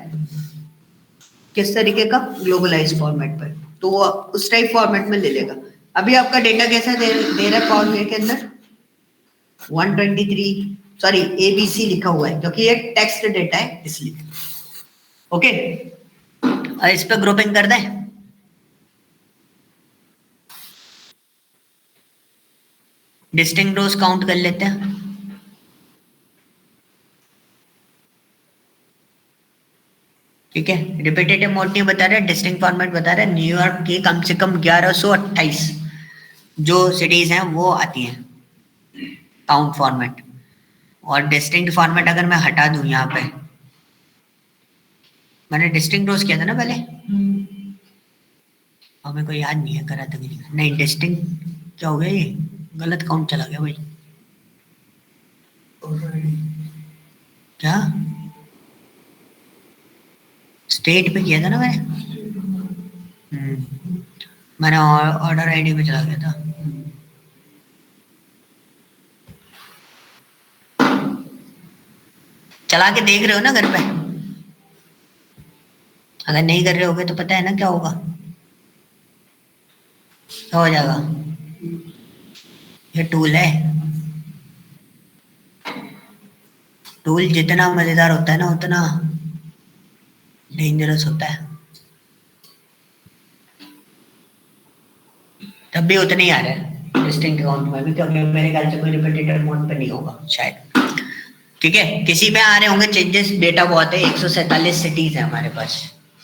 किस तरीके का, ग्लोबलाइज फॉर्मेट पर, तो वो उस टाइप फॉर्मेट में ले लेगा। अभी आपका डेटा कैसा दे रहा है पावर BI के अंदर 123, सॉरी ABC लिखा हुआ है क्योंकि ये टेक्स्ट डेटा है इसलिए। ओके, और इस पे ग्रुपिंग कर दें। डिस्टिंक्ट रोज काउंट कर लेते हैं। ठीक है, रिपीटेटिव मोड नहीं बता रहा, डिस्टिंक्ट फॉर्मेट बता रहा है। न्यूयॉर्क की कम से कम 1128 जो सिटीज हैं वो आती हैं काउंट फॉर्मेट। और डिस्टिंक्ट फॉर्मेट अगर मैं हटा दूं, यहाँ पे मैंने डिस्टिंक्ट रोज किया था ना पहले, और मेरे को याद नहीं है करा था कि नहीं। डिस्टिंक्ट क्या हो गया, ये गलत काउंट चला गया भाई। क्या स्टेट पे किया था ना मैंने ऑर्डर आईडी पे चला गया था। चला के देख रहे हो ना घर पे, अगर नहीं कर रहे होगे तो पता है ना क्या होगा, क्या हो जाएगा। ये टूल है, टूल जितना मजेदार होता है ना उतना डेंजरस होता है। तब भी उतने ही आ रहे हैं डिस्टिंक्ट अकाउंट में भी, क्योंकि मेरे ख्याल से कोई रिपीटेटिव मोड पे नहीं होगा शायद। ठीक है, किसी में आ रहे होंगे चेंजेस। डेटा बहुत है, 147 सिटीज है हमारे पास,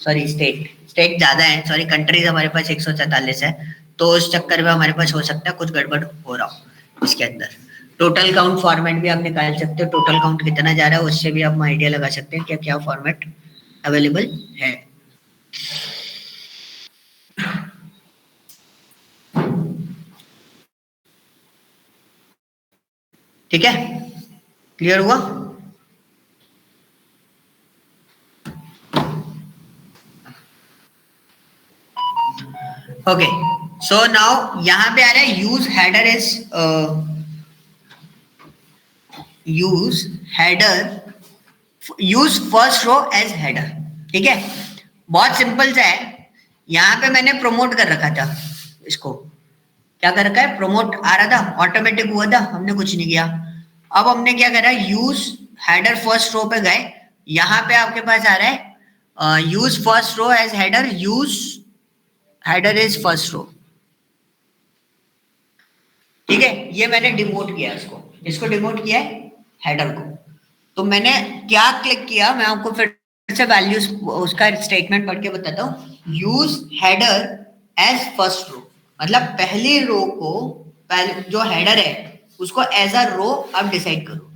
सॉरी स्टेट ज्यादा है, सॉरी कंट्रीज हमारे पास 147 है, तो उस चक्कर में हमारे पास हो सकता है कुछ गड़बड़ हो रहा हो इसके अंदर। टोटल काउंट फॉर्मेट भी आप निकाल सकते हो, टोटल काउंट कितना जा रहा है उससे भी आप आइडिया लगा सकते हैं कि क्या फॉर्मेट अवेलेबल है। ठीक है, क्लियर हुआ। ओके, सो नाउ यहां पे आ रहा है use header is use first row as header. ठीक है, बहुत सिंपल सा है। यहां पे मैंने प्रमोट कर रखा था इसको, क्या कर रखा है, प्रमोट आ रहा था, ऑटोमेटिक हुआ था, हमने कुछ नहीं किया। अब हमने क्या करा, यूज हेडर फर्स्ट रो पे गए, यहां पे आपके पास आ रहा है use first row as header, use header is first row. ठीक है, ये मैंने डिमोट किया इसको डिमोट किया है हेडर को। तो मैंने क्या क्लिक किया, मैं आपको फिर से वैल्यूज उसका स्टेटमेंट पढ़ के बताता हूँ। Use header as first row, मतलब पहली रो को, पहले जो हेडर है उसको एज अ रो आप डिसाइड करो।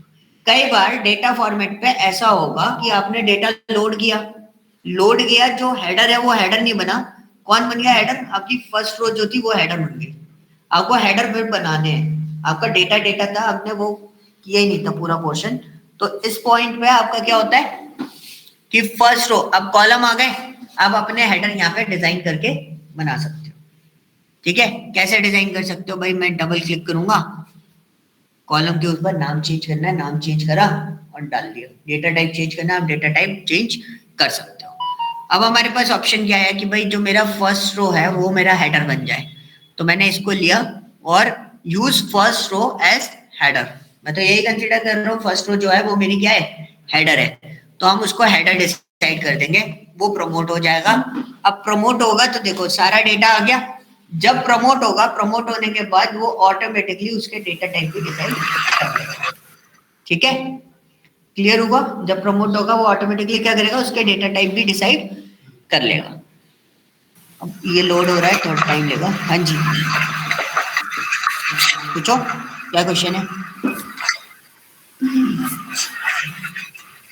कई बार डेटा फॉर्मेट पे ऐसा होगा कि आपने डेटा लोड किया, जो हेडर है वो हेडर नहीं बना। कौन बन गया हेडर, आपकी फर्स्ट रो जो थी वो हेडर बन गई। आपको हेडर फिर बनाने हैं, आपका डेटा था, आपने वो किया ही नहीं था पूरा पोर्शन। तो इस पॉइंट पे आपका क्या होता है कि फर्स्ट रो, अब कॉलम आ गए, आप अपने हेडर यहाँ पे डिजाइन करके बना सकते हो। ठीक है, कैसे डिजाइन कर सकते हो भाई, मैं डबल क्लिक करूंगा, कॉलम के ऊपर नाम चेंज करना है, नाम चेंज करा और डाल दिया। डेटा टाइप चेंज करना है, आप डेटा टाइप चेंज कर सकते हो। अब हमारे पास ऑप्शन क्या है कि भाई जो मेरा फर्स्ट रो है वो मेरा हेडर बन जाए। तो मैंने इसको लिया और use first row as header, मैं तो यही कंसीडर कर रहा हूँ फर्स्ट रो जो है वो मेरी क्या है, हेडर है। तो हम उसको हेडर डिसाइड कर देंगे, वो प्रमोट हो जाएगा। अब प्रमोट होगा तो देखो सारा डेटा आ गया। जब प्रमोट होगा, प्रमोट होने के बाद वो ऑटोमेटिकली उसके डेटा टाइप भी डिसाइड कर लेगा। ठीक है, क्लियर हुआ। जब प्रमोट होगा वो ऑटोमेटिकली क्या करेगा, उसके डेटा टाइप भी डिसाइड कर लेगा। अब ये लोड हो रहा है, थोड़ा टाइम लेगा। हाँ जी, पूछो क्या क्वेश्चन है।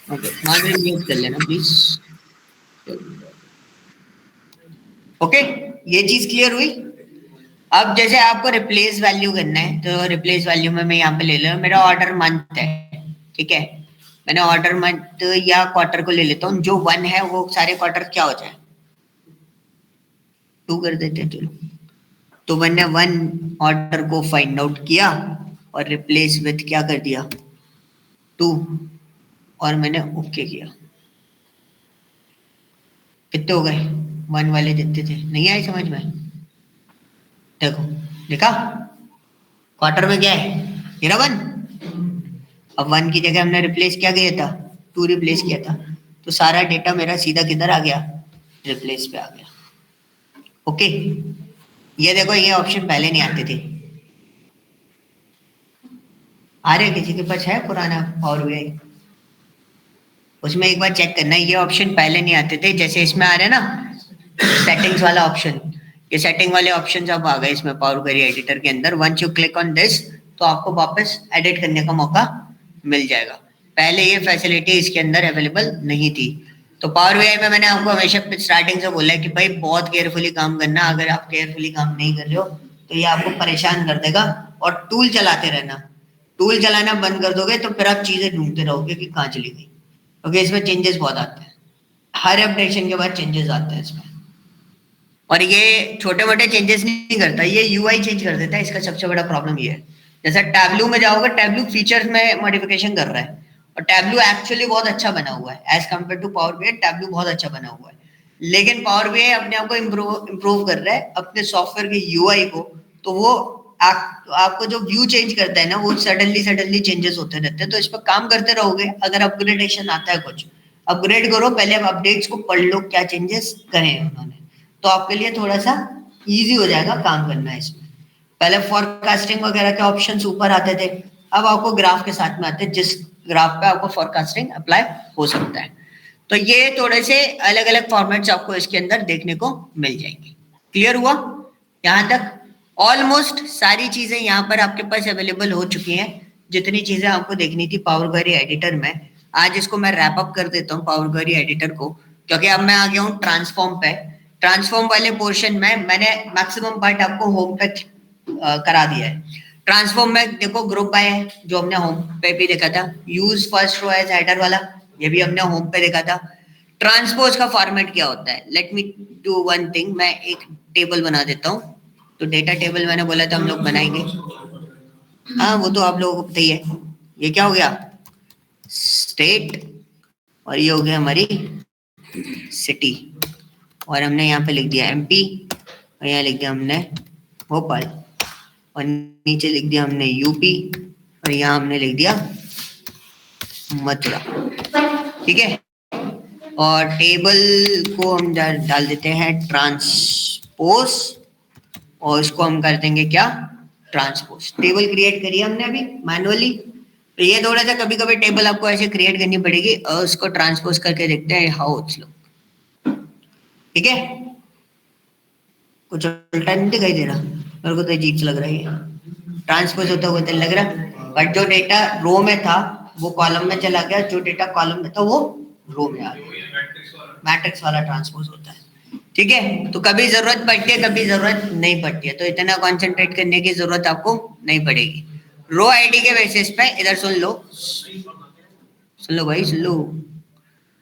ओके, माइक म्यूट कर लेना प्लीज। ओके, ये चीज क्लियर हुई। अब जैसे आपको रिप्लेस वैल्यू करना है, तो रिप्लेस वैल्यू में मैं यहाँ पे ले लूँ, मेरा ऑर्डर मंथ है। ठीक है, मैंने ऑर्डर मंथ या क्वार्टर को ले लेता हूँ, जो 1 है वो सारे क्वार्टर क्या हो जाए, 2 कर देते हैं। चलो, तो मैंने 1 ऑर्डर को फाइंड आउट किया और रिप्लेस विथ क्या कर दिया, 2, और मैंने ओके किया। कितने हो गए? 1 वाले जितने थे, नहीं आए समझ में? देखो देखा क्वार्टर में क्या है, ये 1। अब 1 की जगह हमने रिप्लेस क्या किया था, 2 रिप्लेस किया था, तो सारा डेटा मेरा सीधा किधर आ गया, रिप्लेस पे आ गया। ओके, ये देखो ये ऑप्शन पहले नहीं आते थे। आ रहे किसी के पास है पुराना पावर बीआई? उसमें एक बार चेक करना, ये ऑप्शन पहले नहीं आते थे, जैसे इसमें आ रहे हैं ना सेटिंग्स वाला ऑप्शन, ये सेटिंग वाले ऑप्शन अब आ गए इसमें पावर क्वेरी एडिटर के अंदर। Once you click on this तो आपको वापस एडिट करने का मौका मिल जाएगा। पहले ये फैसिलिटी इसके अंदर अवेलेबल नहीं थी। तो पावर बीआई में मैंने आपको हमेशा स्टार्टिंग से बोला है कि भाई बहुत केयरफुली काम करना, अगर आप केयरफुली काम नहीं कर रहे हो तो ये आपको परेशान कर देगा। और टूल चलाते रहना, टूल चलाना बंद कर दोगे तो फिर आप चीजें ढूंढते रहोगे कि कहाँ चली गई, क्योंकि इसमें चेंजेस बहुत आते हैं, हर अपडेशन के बाद चेंजेस आते हैं इसमें। और ये छोटे मोटे चेंजेस नहीं करता, ये यूआई चेंज कर देता है, इसका सबसे बड़ा प्रॉब्लम ये है। जैसा टैब्लू में जाओगे, टैब्लू फीचर्स में मॉडिफिकेशन कर रहा है, और टैब्लू एक्चुअली बहुत अच्छा बना हुआ है as compare to power BI. Tableau बहुत अच्छा बना हुआ है, लेकिन पावर बीआई अपने आप को इम्प्रूव कर रहा है अपने सॉफ्टवेयर के यूआई को, तो वो आपको जो व्यू चेंज करता है ना, वो सडनली चेंजेस होते रहते हैं। तो इस पर काम करते रहोगे, अगर अपग्रेडेशन आता है कुछ अपग्रेड करो, पहले आप अपडेट्स को पढ़ लो क्या चेंजेस करे उन्होंने, तो आपके लिए थोड़ा सा इजी हो जाएगा काम करना है इसमें। पहले फॉरकास्टिंग वगैरह के ऑप्शंस ऊपर आते थे, अब आपको ग्राफ के साथ में आते हैं, जिस ग्राफ पे आपको फॉरकास्टिंग अप्लाई हो सकता है। तो ये थोड़े से अलग अलग फॉर्मेट्स आपको इसके अंदर देखने को मिल जाएंगे। क्लियर हुआ यहाँ तक? ऑलमोस्ट सारी चीजें यहाँ पर आपके पास अवेलेबल हो चुकी हैं, जितनी चीजें आपको देखनी थी पावर क्वेरी एडिटर में। आज इसको मैं रैप अप कर देता हूँ पावर क्वेरी एडिटर को, क्योंकि अब मैं आ गया हूँ ट्रांसफॉर्म पे। ट्रांसफॉर्म वाले पोर्शन में मैंने मैक्सिमम पार्ट आपको होम पे करा दिया है। ट्रांसफॉर्म में देखो ग्रुप बाय है, जो हमने होम पे भी देखा था। Use first row as header वाला, ये भी हमने होम पे देखा था। ट्रांसपोज का फॉर्मेट क्या होता है, let me do one thing, मैं एक टेबल बना देता हूँ। तो डेटा टेबल मैंने बोला था हम लोग बनाएंगे, हाँ वो तो आप लोगों को पता ही है। ये क्या हो गया, स्टेट, और ये हो गया हमारी सिटी, और हमने यहाँ पे लिख दिया एमपी, और यहाँ लिख दिया हमने भोपाल, और नीचे लिख दिया हमने यूपी, और यहाँ हमने लिख दिया मथुरा। ठीक है, और टेबल को हम डाल देते हैं ट्रांसपोज, और इसको हम कर देंगे क्या, ट्रांसपोज। टेबल क्रिएट करी हमने अभी मैनुअली, तो ये थोड़ा सा कभी कभी टेबल आपको ऐसे क्रिएट करनी पड़ेगी, और उसको ट्रांसपोज करके देखते हैं हाउ इट्स लुक। ठीक है, कुछ उल्टा नहीं दिखाई दे रहा मेरे को, तो अजीब सा लग रहा है, ट्रांसपोज होता हुआ तो लग रहा, बट जो डेटा रो में था वो कॉलम में चला गया, जो डेटा कॉलम में था वो रो में आ गया। मैट्रिक्स वाला ट्रांसपोज होता है। ठीक है, तो कभी जरूरत पड़ती है कभी जरूरत नहीं पड़ती है, तो इतना कॉन्सेंट्रेट करने की जरूरत आपको नहीं पड़ेगी। रो आईडी के बेसिस पे इधर सुन लो भाई, सुन लो।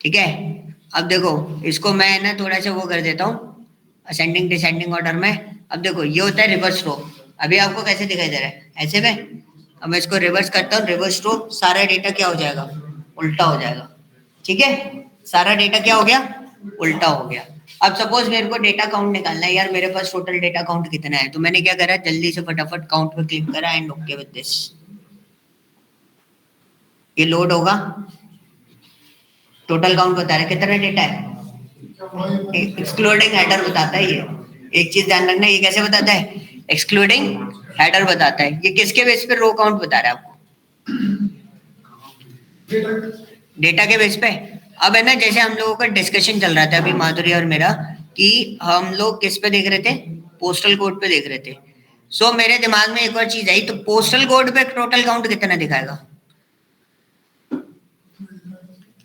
ठीक है, अब देखो इसको मैं ना थोड़ा सा वो कर देता हूँ असेंडिंग डिसेंडिंग ऑर्डर में। अब देखो ये होता है रिवर्स रो, अभी आपको कैसे दिखाई दे रहा है, ऐसे में। अब मैं इसको रिवर्स करता हूँ, रिवर्स रो, सारा डेटा क्या हो जाएगा, उल्टा हो जाएगा। ठीक है, सारा डेटा क्या हो गया, उल्टा हो गया। अब सपोज मेरे को डेटा काउंट निकालना है, यार मेरे पास टोटल डेटा काउंट कितना है, तो मैंने क्या करा, जल्दी से फटाफट काउंट पे क्लिक करा एंड ओके विद दिस। ये लोड होगा, टोटल काउंट बता रहा है कितना डेटा है, एक्सक्लूडिंग हेडर बताता है। ये एक चीज ध्यान रखना, ये कैसे बताता है, एक्सक्लूडिंग हेडर बताता है। ये किसके बेस पे रो काउंट बता रहा है आपको, डेटा के बेस पे। अब है ना, जैसे हम लोगों का डिस्कशन चल रहा था अभी माधुरी और मेरा, कि हम लोग किस पे देख रहे थे, पोस्टल कोड पे देख रहे थे। सो मेरे दिमाग में एक और चीज आई, तो पोस्टल कोड पे टोटल काउंट कितना दिखाएगा,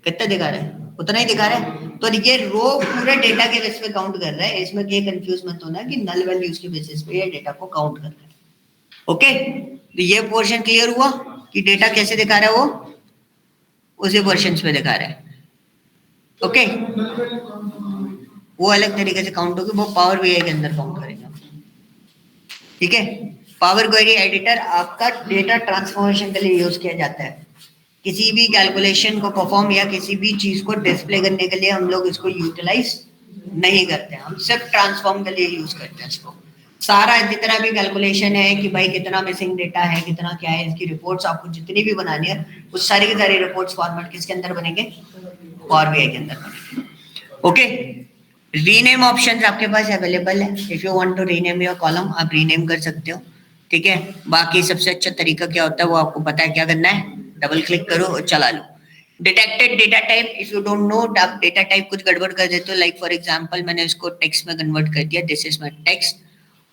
कितना दिखा रहा है, उतना ही दिखा रहा है। तो ये रो पूरे डेटा के बेस पे काउंट कर रहा है, इसमें ये कंफ्यूज मत होना कि नल वैल्यूज के बेसिस पे ये डेटा को काउंट कर रहा है। ओके, तो ये पोर्शन क्लियर हुआ कि डेटा कैसे दिखा रहा है, वो उसी पोर्शन पे दिखा रहा है। ओके, वो अलग तरीके से काउंट होगी, वो पावर बीआई के अंदर काउंट करेगा। ठीक है, पावर क्वेरी एडिटर आपका डेटा ट्रांसफॉर्मेशन के लिए यूज किया जाता है। किसी भी कैलकुलेशन को परफॉर्म या किसी भी चीज को डिस्प्ले करने के लिए हम लोग इसको यूटिलाइज नहीं करते, हम सिर्फ ट्रांसफॉर्म के लिए यूज करते हैं इसको। सारा जितना भी कैलकुलेशन है कि भाई कितना मिसिंग डेटा है, कितना क्या है, इसकी रिपोर्ट्स आपको जितनी भी बनानी है, उस सारी की सारी रिपोर्ट्स फॉर्मेट किसके अंदर बनेंगे, पावर बीआई के अंदर बनेंगे। ओके, रीनेम ऑप्शन आपके पास अवेलेबल है। If you want to rename your column, आप रीनेम कर सकते हो, ठीक है। बाकी सबसे अच्छा तरीका क्या होता है वो आपको पता है क्या करना है, डबल क्लिक करो और चला लो। Detected data type, if you don't know, आप डेटा टाइप कुछ गड़बड़ कर देते हो, लाइक फॉर एग्जांपल मैंने इसको टेक्स्ट में कन्वर्ट कर दिया, दिस इज माय टेक्स्ट,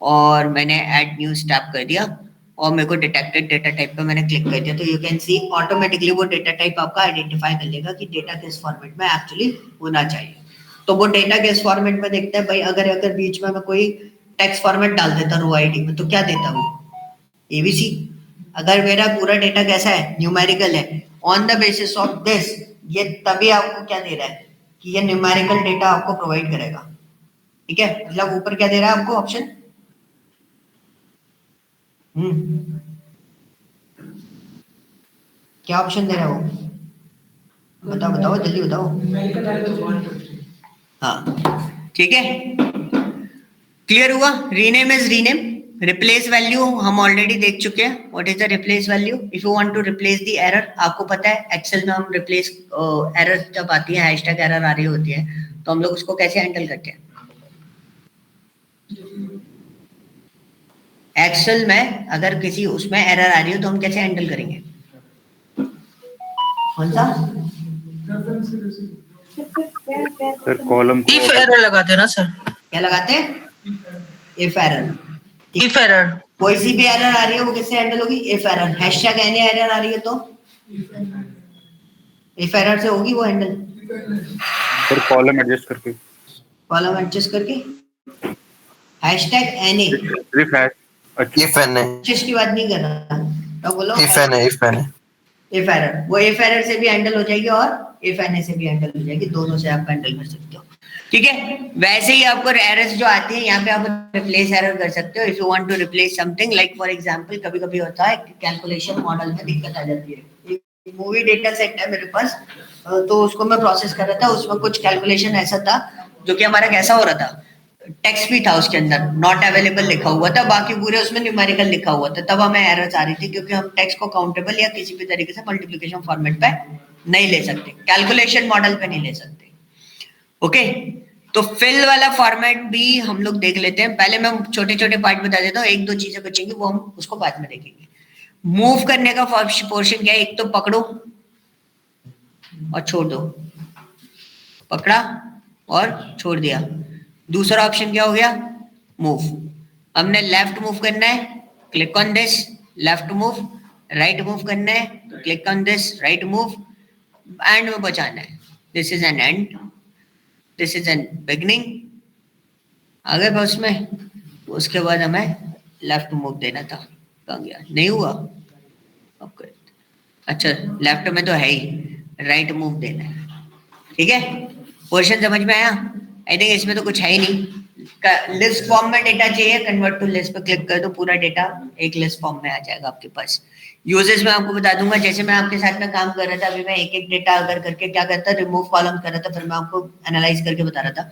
और मैंने ऐड न्यूज़ टैप कर दिया और मेरे को डिटेक्टेड डेटा टाइप पे मैंने क्लिक कर दिया, तो यू कैन सी ऑटोमेटिकली वो डेटा टाइप आपका आइडेंटिफाई कर लेगा कि डेटा किस फॉर्मेट में एक्चुअली होना चाहिए। तो वो डेटा किस फॉर्मेट में देखता है भाई, अगर बीच में मैं कोई टेक्स्ट फॉर्मेट डाल देता रो आईडी में, तो क्या देता वो, एबीसी। अगर मेरा पूरा डेटा कैसा है, न्यूमेरिकल है, on the basis of this ये तभी आपको क्या दे रहा है कि ये न्यूमेरिकल डेटा आपको प्रोवाइड करेगा, ठीक है। मतलब ऊपर क्या दे रहा है आपको ऑप्शन, क्या ऑप्शन दे रहा है वो, बताओ बताओ जल्दी बताओ। हाँ ठीक है, क्लियर हुआ। Rename is rename, replace value हम ऑलरेडी देख चुके हैं, what is the replace value. If you want to replace the error, आपको पता है एक्सेल में हम रिप्लेस एरर जब आती है, हैशटैग एरर आ रही होती है, तो हम लोग उसको कैसे हैंडल करते हैं एक्सेल में। अगर किसी उसमें एरर आ रही हो तो हम कैसे हैंडल करेंगे, कौन सा सर कॉलम को इफ एरर लगाते हैं ना सर, क्या लगाते हैं, इफ एरर। इफ एरर कोई सी भी एरर आ रही है वो किससे हैंडल होगी, if error. Hashtag any error आ रही है तो इफ एरर से होगी वो हैंडल। सर कॉलम एडजस्ट करके, कॉलम एडजस्ट करके, हैशटैग एनी, सिर्फ है इफ एन है, की बात नहीं कर रहा, तो बोलो इफ एन है, इफ एन है, इफ एरर। वो इफ एरर से भी हैंडल हो जाएगी और इफ एनी से भी हैंडल हो जाएगी, दोनों से आप हैंडल कर सकते हो, ठीक है। वैसे ही आपको एरर्स जो आती है यहाँ पे आप रिप्लेस एरर कर सकते हो। If you want to replace something, like for example कभी कभी होता है कैलकुलेशन मॉडल में दिक्कत आ जाती है। मूवी डेटा सेट है मेरे पास, तो उसको मैं प्रोसेस कर रहा था, उसमें कुछ कैलकुलेशन ऐसा था जो कि हमारा कैसा हो रहा था, टेक्स्ट भी था उसके अंदर, नॉट अवेलेबल लिखा हुआ था, बाकी पूरे उसमें न्यूमेरिकल लिखा हुआ था, तब हमें एरर्स आ रही थी क्योंकि हम टेक्स्ट को काउंटेबल या किसी भी तरीके से मल्टीप्लिकेशन फॉर्मेट पे नहीं ले सकते, कैलकुलेशन मॉडल पे नहीं ले सकते। ओके, तो फिल वाला फॉर्मेट भी हम लोग देख लेते हैं। पहले मैं छोटे छोटे पार्ट बता देता हूँ, एक दो चीजें बचेंगी वो हम उसको बाद में देखेंगे। मूव करने का पोर्शन क्या है, एक तो पकड़ो और छोड़ दो, पकड़ा और छोड़ दिया। दूसरा ऑप्शन क्या हो गया, मूव। हमने लेफ्ट मूव करना है, click on this, left move. Right move करना है, click on this, right move. And में बचाना है, this is an and, this is an beginning. आगे बस में उसके बाद हमें लेफ्ट मूव देना था, कहाँ गया, नहीं हुआ। अच्छा लेफ्ट में तो है ही, राइट मूव देना है, ठीक है। पोर्शन समझ में आया। आई थिंक इसमें तो कुछ है ही नहीं। लिस्ट फॉर्म में डेटा चाहिए, कन्वर्ट टू लिस्ट पे क्लिक कर दो, पूरा डेटा एक लिस्ट फॉर्म में आ जाएगा आपके पास। यूजेस में आपको बता दूंगा, जैसे मैं आपके साथ में काम कर रहा था, अभी मैं एक एक डेटा अगर करके क्या करता, रिमूव कॉलम कर रहा था, फिर मैं आपको एनालाइज करके बता रहा था।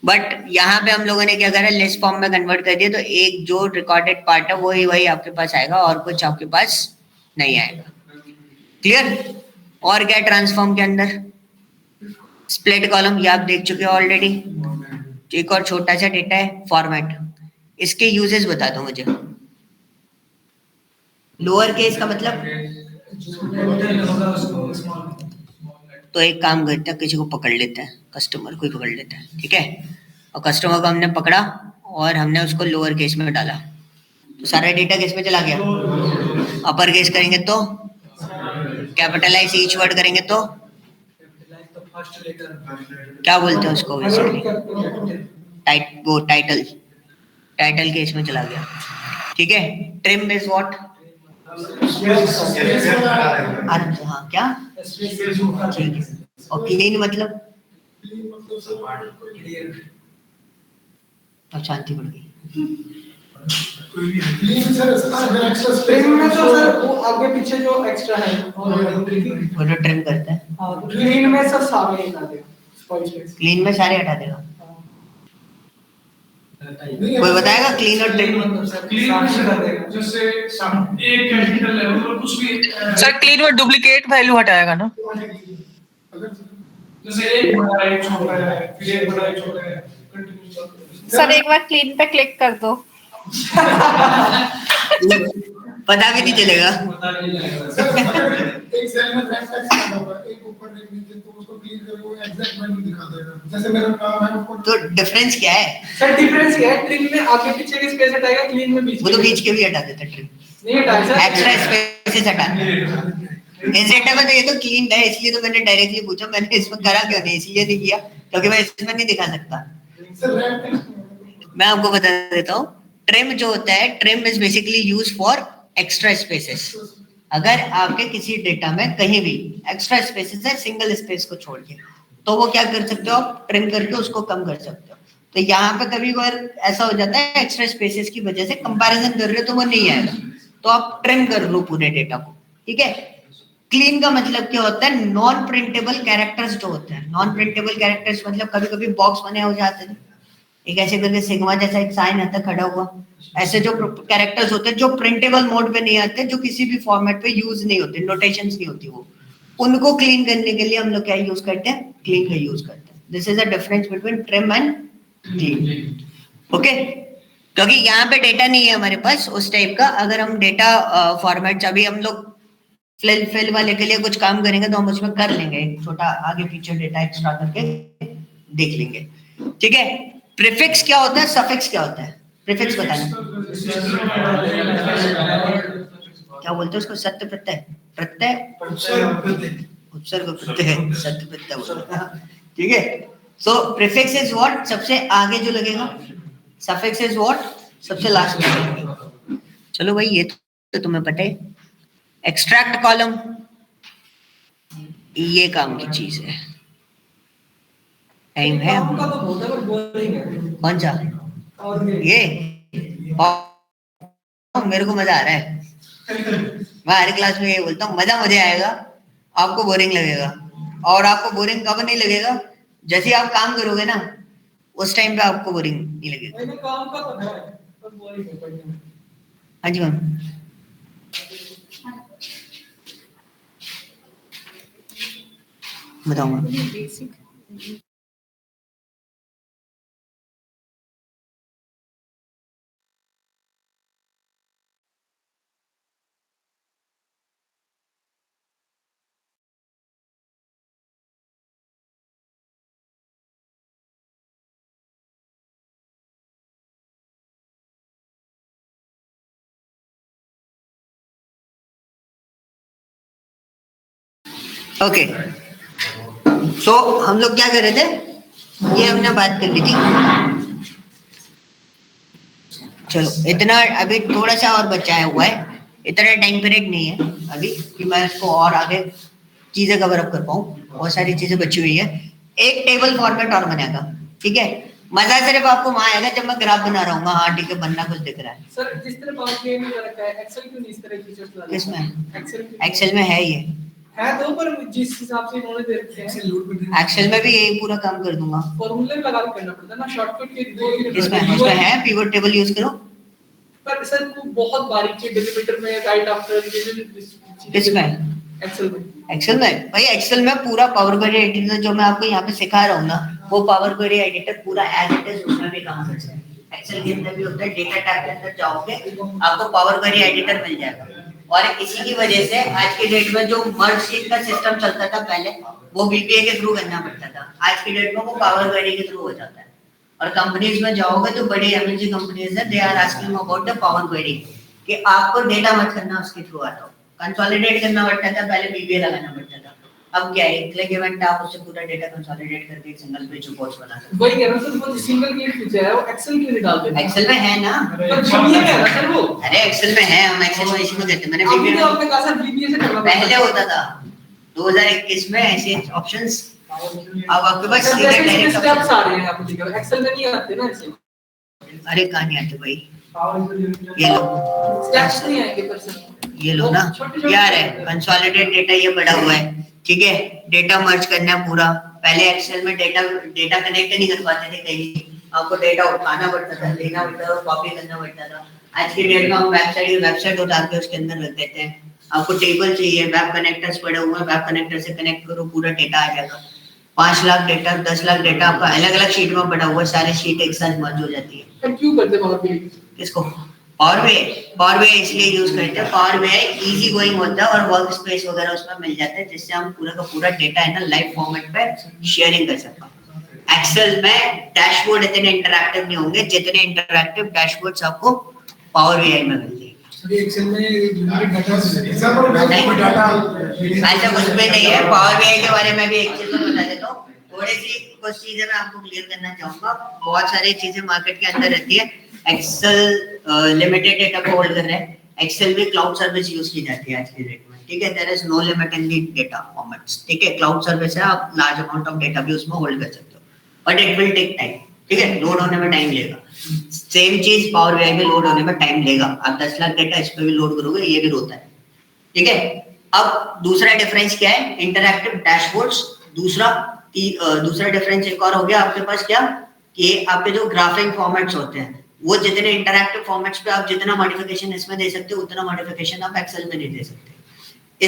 बट यहाँ पे हम लोगों ने क्या करा, लिस्ट फॉर्म में कन्वर्ट कर दिया, तो एक जो रिकॉर्डेड पार्ट है वही आपके पास आएगा और कुछ आपके पास नहीं आएगा। क्लियर। और क्या ट्रांसफॉर्म के अंदर, स्प्लिट कॉलम, ये आप देख चुके हो ऑलरेडी। एक और छोटा सा डेटा है, फॉर्मेट। इसके यूजेस बता दो मुझे। लोअर केस का मतलब, तो एक काम करते हैं, किसी को पकड़ लेते हैं, कस्टमर को ही पकड़ लेते हैं, ठीक है। और कस्टमर को हमने पकड़ा और हमने उसको लोअर केस में डाला, तो सारा डेटा किस में चला गया। अपर केस करेंगे तो, कैपिटलाइज ईच वर्ड करेंगे तो क्या बोलते हैं उसको बेसिकली, टाइटल केस में चला गया, ठीक है। ट्रिम इज व्हाट, अच्छा हाँ क्या, ठीक है। और क्लीन मतलब, अब शांति बढ़ गई। ट्रिम में तो सर वो आगे पीछे जो एक्स्ट्रा है वो जो ट्रिम करता है, क्लीन में सर सारे हटा देगा, क्लीन में सारे हटा देगा। कोई बताएगा क्लीन और ट्रिम? जैसे एक कैपिटल लेवल पर कुछ भी सर क्लीन में डुप्लीकेट वैल्यू हटाएगा ना? जैसे एक बड़ा है, एक छोटा है, फिर एक बड़ा है, छोटा है, कंटिन्यू चलता है। सर एक बार क्लीन पे क्लिक कर दो। पता भी नहीं चलेगा। एक सेल में रैंक टेक्स्ट लगा हुआ है, एक ऊपर एक नीचे, तो उसको क्लिक करोगे वो एग्जैक्ट वैल्यू दिखा देगा। जैसे मेरा काम है उसको तो डिफरेंस क्या है? सर डिफरेंस क्या है? ट्रिम में आगे पीछे की स्पेस हटाएगा, क्लीन में बीच वो तो बीच के भी हटा देता ट्रिम, नहीं हटाया सर। एक्स्ट्रा स्पेसेस हटाता। इस डेटा में तो ये तो क्लीन है, इसलिए तो मैंने डायरेक्टली पूछा। मैंने इसमें करा क्यों नहीं, इसलिए नहीं किया क्योंकि मैं इसमें नहीं दिखा सकता। सर रैंक टेक्स्ट मैं आपको बता देता हूँ, ट्रिम जो होता है, trim is basically use for extra spaces. अगर आपके किसी डेटा में कहीं भी एक्स्ट्रा स्पेसेस है सिंगल स्पेस को छोड़ के, तो वो क्या कर सकते हो आप, ट्रिम करके उसको कम कर सकते हो। तो यहाँ पे कभी कभार ऐसा हो जाता है एक्स्ट्रा स्पेसेस की वजह से कंपैरिजन कर रहे हो तो वो नहीं आएगा, तो आप ट्रिम कर लो पूरे डेटा को, ठीक है। क्लीन का मतलब क्या होता है, नॉन प्रिंटेबल कैरेक्टर्स जो होते हैं। नॉन प्रिंटेबल कैरेक्टर्स मतलब कभी कभी बॉक्स बने हो जाते हैं, एक ऐसे करके सिग्मा जैसा एक साइन आता है खड़ा हुआ, ऐसे जो कैरेक्टर्स होते हैं जो प्रिंटेबल मोड पे नहीं आते, जो किसी भी फॉर्मेट पे यूज नहीं होते, नोटेशंस नहीं होती, वो उनको क्लीन करने के लिए हम लोग क्या यूज करते हैं, क्लीन का यूज करते हैं। This is a difference between trim and clean, okay. क्योंकि यहाँ पे डेटा नहीं है हमारे पास उस टाइप का। अगर हम डेटा फॉर्मेट, अभी हम लोग फिल वाले के लिए कुछ काम करेंगे तो हम उसमें कर लेंगे, एक छोटा आगे पीछे डेटा एक्स्ट्रा करके देख लेंगे, ठीक है। प्रीफिक्स क्या होता है, सफिक्स क्या होता है? प्रीफिक्स बताना। क्या बोलते हैं उसको? सत्य प्रत्यय, प्रत्यय, उपसर्ग प्रत्यय, सत्य प्रत्यय बोलते हैं, ठीक है। सो प्रीफिक्स इज व्हाट, सबसे आगे जो लगेगा। सफिक्स इज व्हाट, सबसे लास्ट में लगेगा। चलो भाई ये तो तुम्हें पता है। एक्सट्रैक्ट कॉलम, ये काम की चीज है। टाइम है काम का तो बहुत है पर बोरिंग है। कौन सा? और ये मेरे को मजा आ रहा है। मैं हर क्लास में ये बोलता हूँ, मजा मुझे आएगा, आपको बोरिंग लगेगा। और आपको बोरिंग कब नहीं लगेगा, जैसे आप काम करोगे ना उस टाइम पे आपको बोरिंग नहीं लगेगा। मैंने काम का तो है पर बोरिंग है पढ़ने में। हाँ जी मैम। बताऊंगा। ओके, सो हम लोग क्या कर रहे थे, ये हमने बात कर ली थी। चलो इतना अभी थोड़ा सा और बचाया हुआ है, इतना टाइम पीरियड नहीं है अभी कि मैं इसको और आगे चीजें कवर अप कर पाऊँ। बहुत सारी चीजें बची हुई है। एक टेबल फॉर्मेट और बनेगा, ठीक है। मजा सिर्फ आपको वहां आएगा जब मैं ग्राफ बना रहा हूँ। हाँ ठीक है, बनना कुछ दिख रहा है। सर जिस तरह पावर पॉइंट में रखा है, एक्सेल क्यों नहीं इस तरह की फीचर्स ला रहा है? किसमें? एक्सेल में है, ये है तो, पर जिस हिसाब से इन्होंने दे रखे हैं एक्सेल में भी यही पूरा काम कर दूंगा। फॉर्मूले में लगा के करना पड़ता है ना, शॉर्टकट के दो। इसमें है पिवट टेबल यूज करो। पर सर को बहुत बारीक चीज डिलीमीटर में राइट आफ्टर किसमें? एक्सेल में भाई, एक्सेल में पूरा पावर क्वेरी एडिटर जो मैं आपको यहाँ पे सिखा रहा हूँ ना, वो पावर क्वेरी एडिटर पूरा एज इट इज उसमें भी काम करता है। एक्सेल के अंदर भी होता है, डेटा टैब के अंदर जाओगे आपको पावर क्वेरी एडिटर मिल जाएगा। और इसी की वजह से आज के डेट में जो मर्ज शीट का सिस्टम चलता था पहले, वो बीपीए के थ्रू करना पड़ता था। आज की डेट में वो पावर क्वेरी के थ्रू हो जाता है। और कंपनीज में जाओगे तो बड़ी एमएनसी कंपनीज है, they are asking about the power query कि आपको डेटा मत करना उसके थ्रू आता हो, कंसोलिडेट करना पड़ता था पहले, बीबीए लगाना पड़ता था। अब क्या है, क्लिक इवेंट आप उससे पूरा डेटा कंसोलिडेट करके एक सिंगल पेज रिपोर्ट्स बना सकते हो। वही कह रहा हूं सर, वो सिंगल क्लिक फीचर है, वो एक्सेल क्यों नहीं डालते? एक्सेल में है ना, पर बीबीए में है ना सर वो। अरे एक्सेल में है, हम एक्सेल में इसी में करते हैं। मैंने अभी बीबीए तो आपने कहा सर बीबीए से करना पहले होता था 2021 में ऐसे ऑप्शंस। अब आपके पास सर सीधे जैसे डायरेक्ट स्टेप्स आ रहे हैं आप देखिए, एक्सेल में नहीं आते ना ऐसे। अरे कहां नहीं आते भाई, ये लो स्टेप्स नहीं आएंगे पर सर। ये लो ना यार, है कंसोलिडेट डेटा, ये बड़ा हुआ है, ठीक है। डेटा मर्ज करना है पूरा। पहले एक्सेल में डेटा कनेक्ट नहीं कर पाते थे कहीं, आपको डेटा उठाना पड़ता था, लेना पड़ता था, कॉपी करना पड़ता था। आज की डेट में हम वेबसाइट उतार के उसके अंदर रख देते हैं। आपको टेबल चाहिए, वेब कनेक्टर्स पड़े हुए हैं, वेब कनेक्टर से कनेक्ट करो, पूरा डेटा आ जाएगा। 5 लाख डेटा, 10 लाख डेटा आपका अलग अलग शीट में पड़ा हुआ है, सारे शीट एक साथ मर्ज हो जाती है। हम क्यों करते हैं पावर बीआई? किसको? पावर बीआई इसलिए यूज करते हैं, पावर बीआई इजी गोइंग होता है और वर्क स्पेस वगैरह उसमें मिल जाता है, जिससे हम पूरा का पूरा डेटा है ना लाइव फॉर्मेट पे शेयरिंग कर सकते हैं। एक्सेल में डैशबोर्ड इतने इंटरैक्टिव नहीं होंगे जितने इंटरैक्टिव डैशबोर्ड्स आपको पावर बीआई में मिलते हैं। सर एक्सेल में लिमिटेड डाटा ऐसा कुछ भी नहीं है। पावर बीआई के बारे में भी एक चीज बता देता हूँ, थोड़ी सी कुछ चीजें मैं आपको क्लियर करना चाहूंगा। बहुत सारी चीजें मार्केट के अंदर रहती है। एक्सेल लिमिटेड डेटा को होल्ड कर रहा है, एक्सेल भी क्लाउड सर्विस यूज की जाती है आज की डेट में, ठीक है। There is no limit in the data formats, ठीक है। क्लाउड सर्विस है, आप लार्ज अमाउंट ऑफ डेटा भी उसमें होल्ड कर सकते हो, but it will take time, ठीक है। लोड होने में टाइम लेगा। सेम चीज पावर बीआई में लोड होने में टाइम लेगा। आप 10 लाख डेटा इस पे भी लोड करोगे, ये भी होता है, ठीक है। अब दूसरा डिफरेंस क्या है? Interactive dashboards. दूसरा डिफरेंस एक और हो गया आपके पास, क्या कि आपके जो ग्राफिंग फॉर्मेट्स होते हैं वो जितने इंटरैक्टिव फॉर्मेट्स पे आप जितना मॉडिफिकेशन इसमें दे सकते हो उतना मॉडिफिकेशन आप एक्सेल में नहीं दे सकते।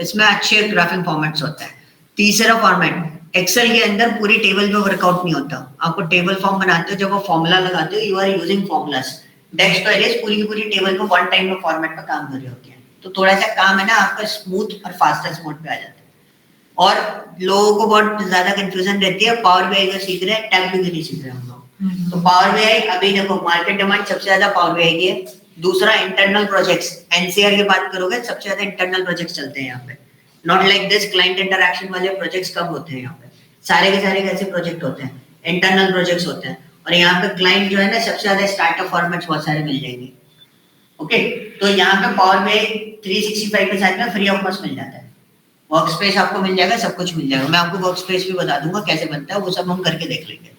इसमें अच्छे ग्राफिक फॉर्मेट्स होता है। तीसरा फॉर्मेट एक्सेल के अंदर पूरी टेबल पे वर्कआउट नहीं होता। आपको टेबल फॉर्म बनाते हो, जब वो फॉर्मूला लगाते हो, you are using formulas. Desk पे पूरी की पूरी टेबल को वन टाइम में फॉर्मेट पे काम कर रहे होते हैं, तो थोड़ा सा काम है ना आपका स्मूथ और फास्टेस्ट मोड पे आ जाता है। और लोगों को बहुत ज्यादा कंफ्यूजन रहती है, पावर बीआई का सीख रहे हैं, टैबलू की नहीं सीख रहे हम लोग। तो पावर बीआई अभी देखो मार्केट डिमांड सबसे ज्यादा पावर बीआई की है। दूसरा इंटरनल प्रोजेक्ट्स, एनसीआर की बात करोगे सबसे ज्यादा इंटरनल प्रोजेक्ट्स चलते हैं यहाँ पे। Not like this client interaction वाले प्रोजेक्ट्स कब होते हैं यहाँ पे? सारे के सारे कैसे प्रोजेक्ट होते हैं? इंटरनल प्रोजेक्ट्स होते हैं। और यहाँ पे क्लाइंट जो है ना सबसे ज्यादा स्टार्टअप फॉर्मेट्स बहुत सारे मिल जाएंगे, ओके। तो यहाँ पे पावर बीआई 365 के साथ में फ्री ऑफ कॉस्ट मिल जाता है। वर्क स्पेस आपको मिल जाएगा, सब कुछ मिल जाएगा। मैं आपको वर्क स्पेस भी बता दूंगा कैसे बनता है, वो सब हम करके देख लेंगे।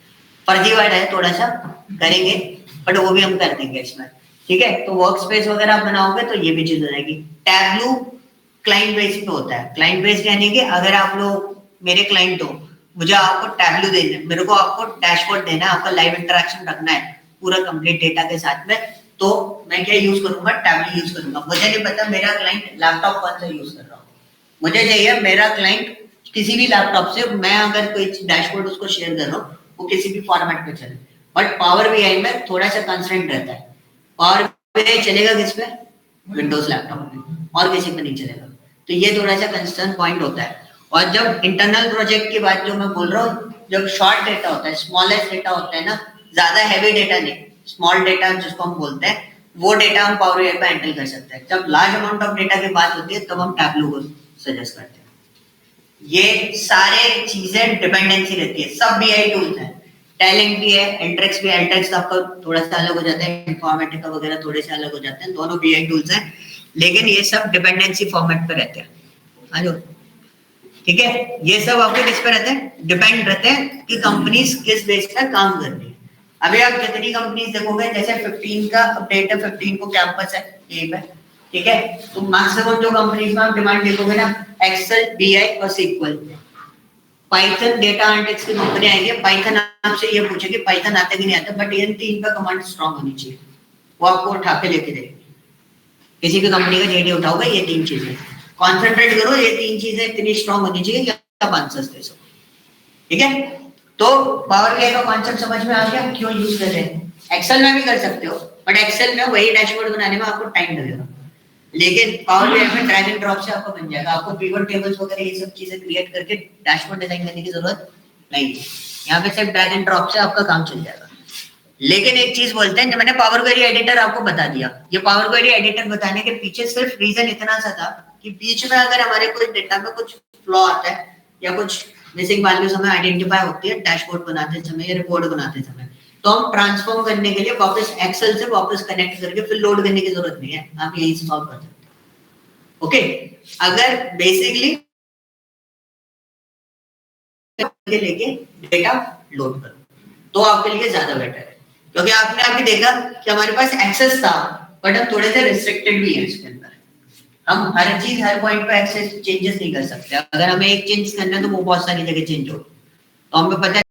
फर्जीवाड़ा है थोड़ा सा, करेंगे बट वो भी हम कर देंगे इसमें, ठीक है। तो वर्क स्पेस वगैरह आप बनाओगे तो ये भी चीज हो जाएगी। टैबलू क्लाइंट बेस पे होता है। क्लाइंट बेस यानी कि अगर आप लोग मेरे क्लाइंट हो, मुझे आपको टैबलू देना है, मेरे को आपको डैशबोर्ड देना है, आपका लाइव इंटरेक्शन रखना है पूरा कंप्लीट डेटा के साथ में, तो मैं क्या यूज करूंगा? टैबलू यूज करूंगा। मुझे नहीं पता मेरा क्लाइंट लैपटॉप कौन सा यूज कर रहा हूँ, मुझे चाहिए मेरा क्लाइंट किसी भी लैपटॉप से, मैं अगर कोई डैशबोर्ड उसको शेयर कर रहा हूँ वो किसी भी फॉर्मेट पे चले। बट पावर बीआई में थोड़ा सा कंस्ट्रेंट रहता है। पावर बीआई चलेगा किस पे? विंडोज लैपटॉप में, और किसी पे नहीं चलेगा। तो ये थोड़ा सा कंसर्न पॉइंट होता है। और जब इंटरनल प्रोजेक्ट की बात जो मैं बोल रहा हूँ, जब शॉर्ट डेटा होता है, स्मॉलेस्ट डेटा होता है ना, ज्यादा हैवी डेटा नहीं, स्मॉल डेटा जिसको हम बोलते हैं, वो डेटा हम पावर बीआई पे हैंडल कर सकते हैं। जब लार्ज अमाउंट ऑफ डेटा की बात होती है तब हम टैबलू को सजेस्ट करते हैं। ये सारे चीजें डिपेंडेंसी रहती है, सब बीआई टूल्स हैं। टैलेंट भी है, एल्ट्रिक्स भी है। एल्ट्रिक्स आपका थोड़ा सा अलग हो जाता है, इन्फॉर्मेटिका वगैरह थोड़े से अलग हो जाते हैं, दोनों बीआई टूल्स हैं, लेकिन ये सब डिपेंडेंसी फॉर्मेट पे रहते हैं। आजो, ठीक है। ये सब आपके किस पे रहते हैं? डिपेंड रहते हैं कि कंपनीज किस बेस पर काम कर रही है। अभी आप जितनी कंपनीज देखोगे, जैसे 15 का अपडेट है, 15 को कैंपस है यही पे, ठीक है। तो मैक्सिमम जो कंपनीज में आप डिमांड देखोगे ना, एक्सेल, बीआई और सीक्वल। पाइथन, डेटा एनालिटिक्स की कंपनी आएंगे, पाइथन आपसे ये पूछेगी पाइथन आता कि नहीं आता, बट इन तीन का कमांड स्ट्रांग होनी चाहिए, वो आपको उठा के लेके देगी। किसी भी कंपनी का जेडी उठाओगे, ये तीन चीजें कॉन्सेंट्रेट करो, ये तीन चीजें इतनी स्ट्रांग होनी चाहिए कि आप आंसर्स दे सको, ठीक है। तो पावर बीआई का कॉन्सेप्ट समझ में आ गया, क्यों यूज कर रहे हैं। एक्सेल में भी कर सकते हो, बट एक्सेल में वही डैशबोर्ड बनाने में आपको टाइम लगेगा, लेकिन पावर बीआई में ड्रैग एंड ड्रॉप से आपको बन जाएगा। आपको पिवट टेबल्स वगैरह ये सब चीजें क्रिएट करके डैशबोर्ड डिजाइन करने की जरूरत नहीं है। यहाँ पे सिर्फ ड्रैग एंड ड्रॉप से आपका काम चल जाएगा। लेकिन एक चीज बोलते हैं, जब मैंने पावर क्वेरी एडिटर आपको बता दिया, ये पावर क्वेरी एडिटर बताने के पीछे सिर्फ रीजन इतना सा था कि बीच में अगर हमारे कोई डेटा में कुछ फ्लॉ आता है या कुछ मिसिंग वैल्यूज हमें आइडेंटिफाई होती है डैशबोर्ड बनाते समय या रिपोर्ट बनाते समय, तो हम ट्रांसफॉर्म करने के लिए वापस एक्सेल से वापस कनेक्ट करके फिर लोड करने की जरूरत नहीं है, आप यहीं से सॉल्व कर सकते हैं। ओके, अगर बेसिकली लेके डेटा लोड करो तो आपके लिए ज्यादा बेटर है, क्योंकि आपने अभी देखा कि हमारे पास एक्सेस था, बट हम थोड़े से रिस्ट्रिक्टेड भी है इसके अंदर। हम हर चीज हर पॉइंट पे एक्सेस चेंजेस नहीं कर सकते। अगर हमें एक चेंज करना है तो वो बहुत सारी जगह चेंज हो, तो हमें पता है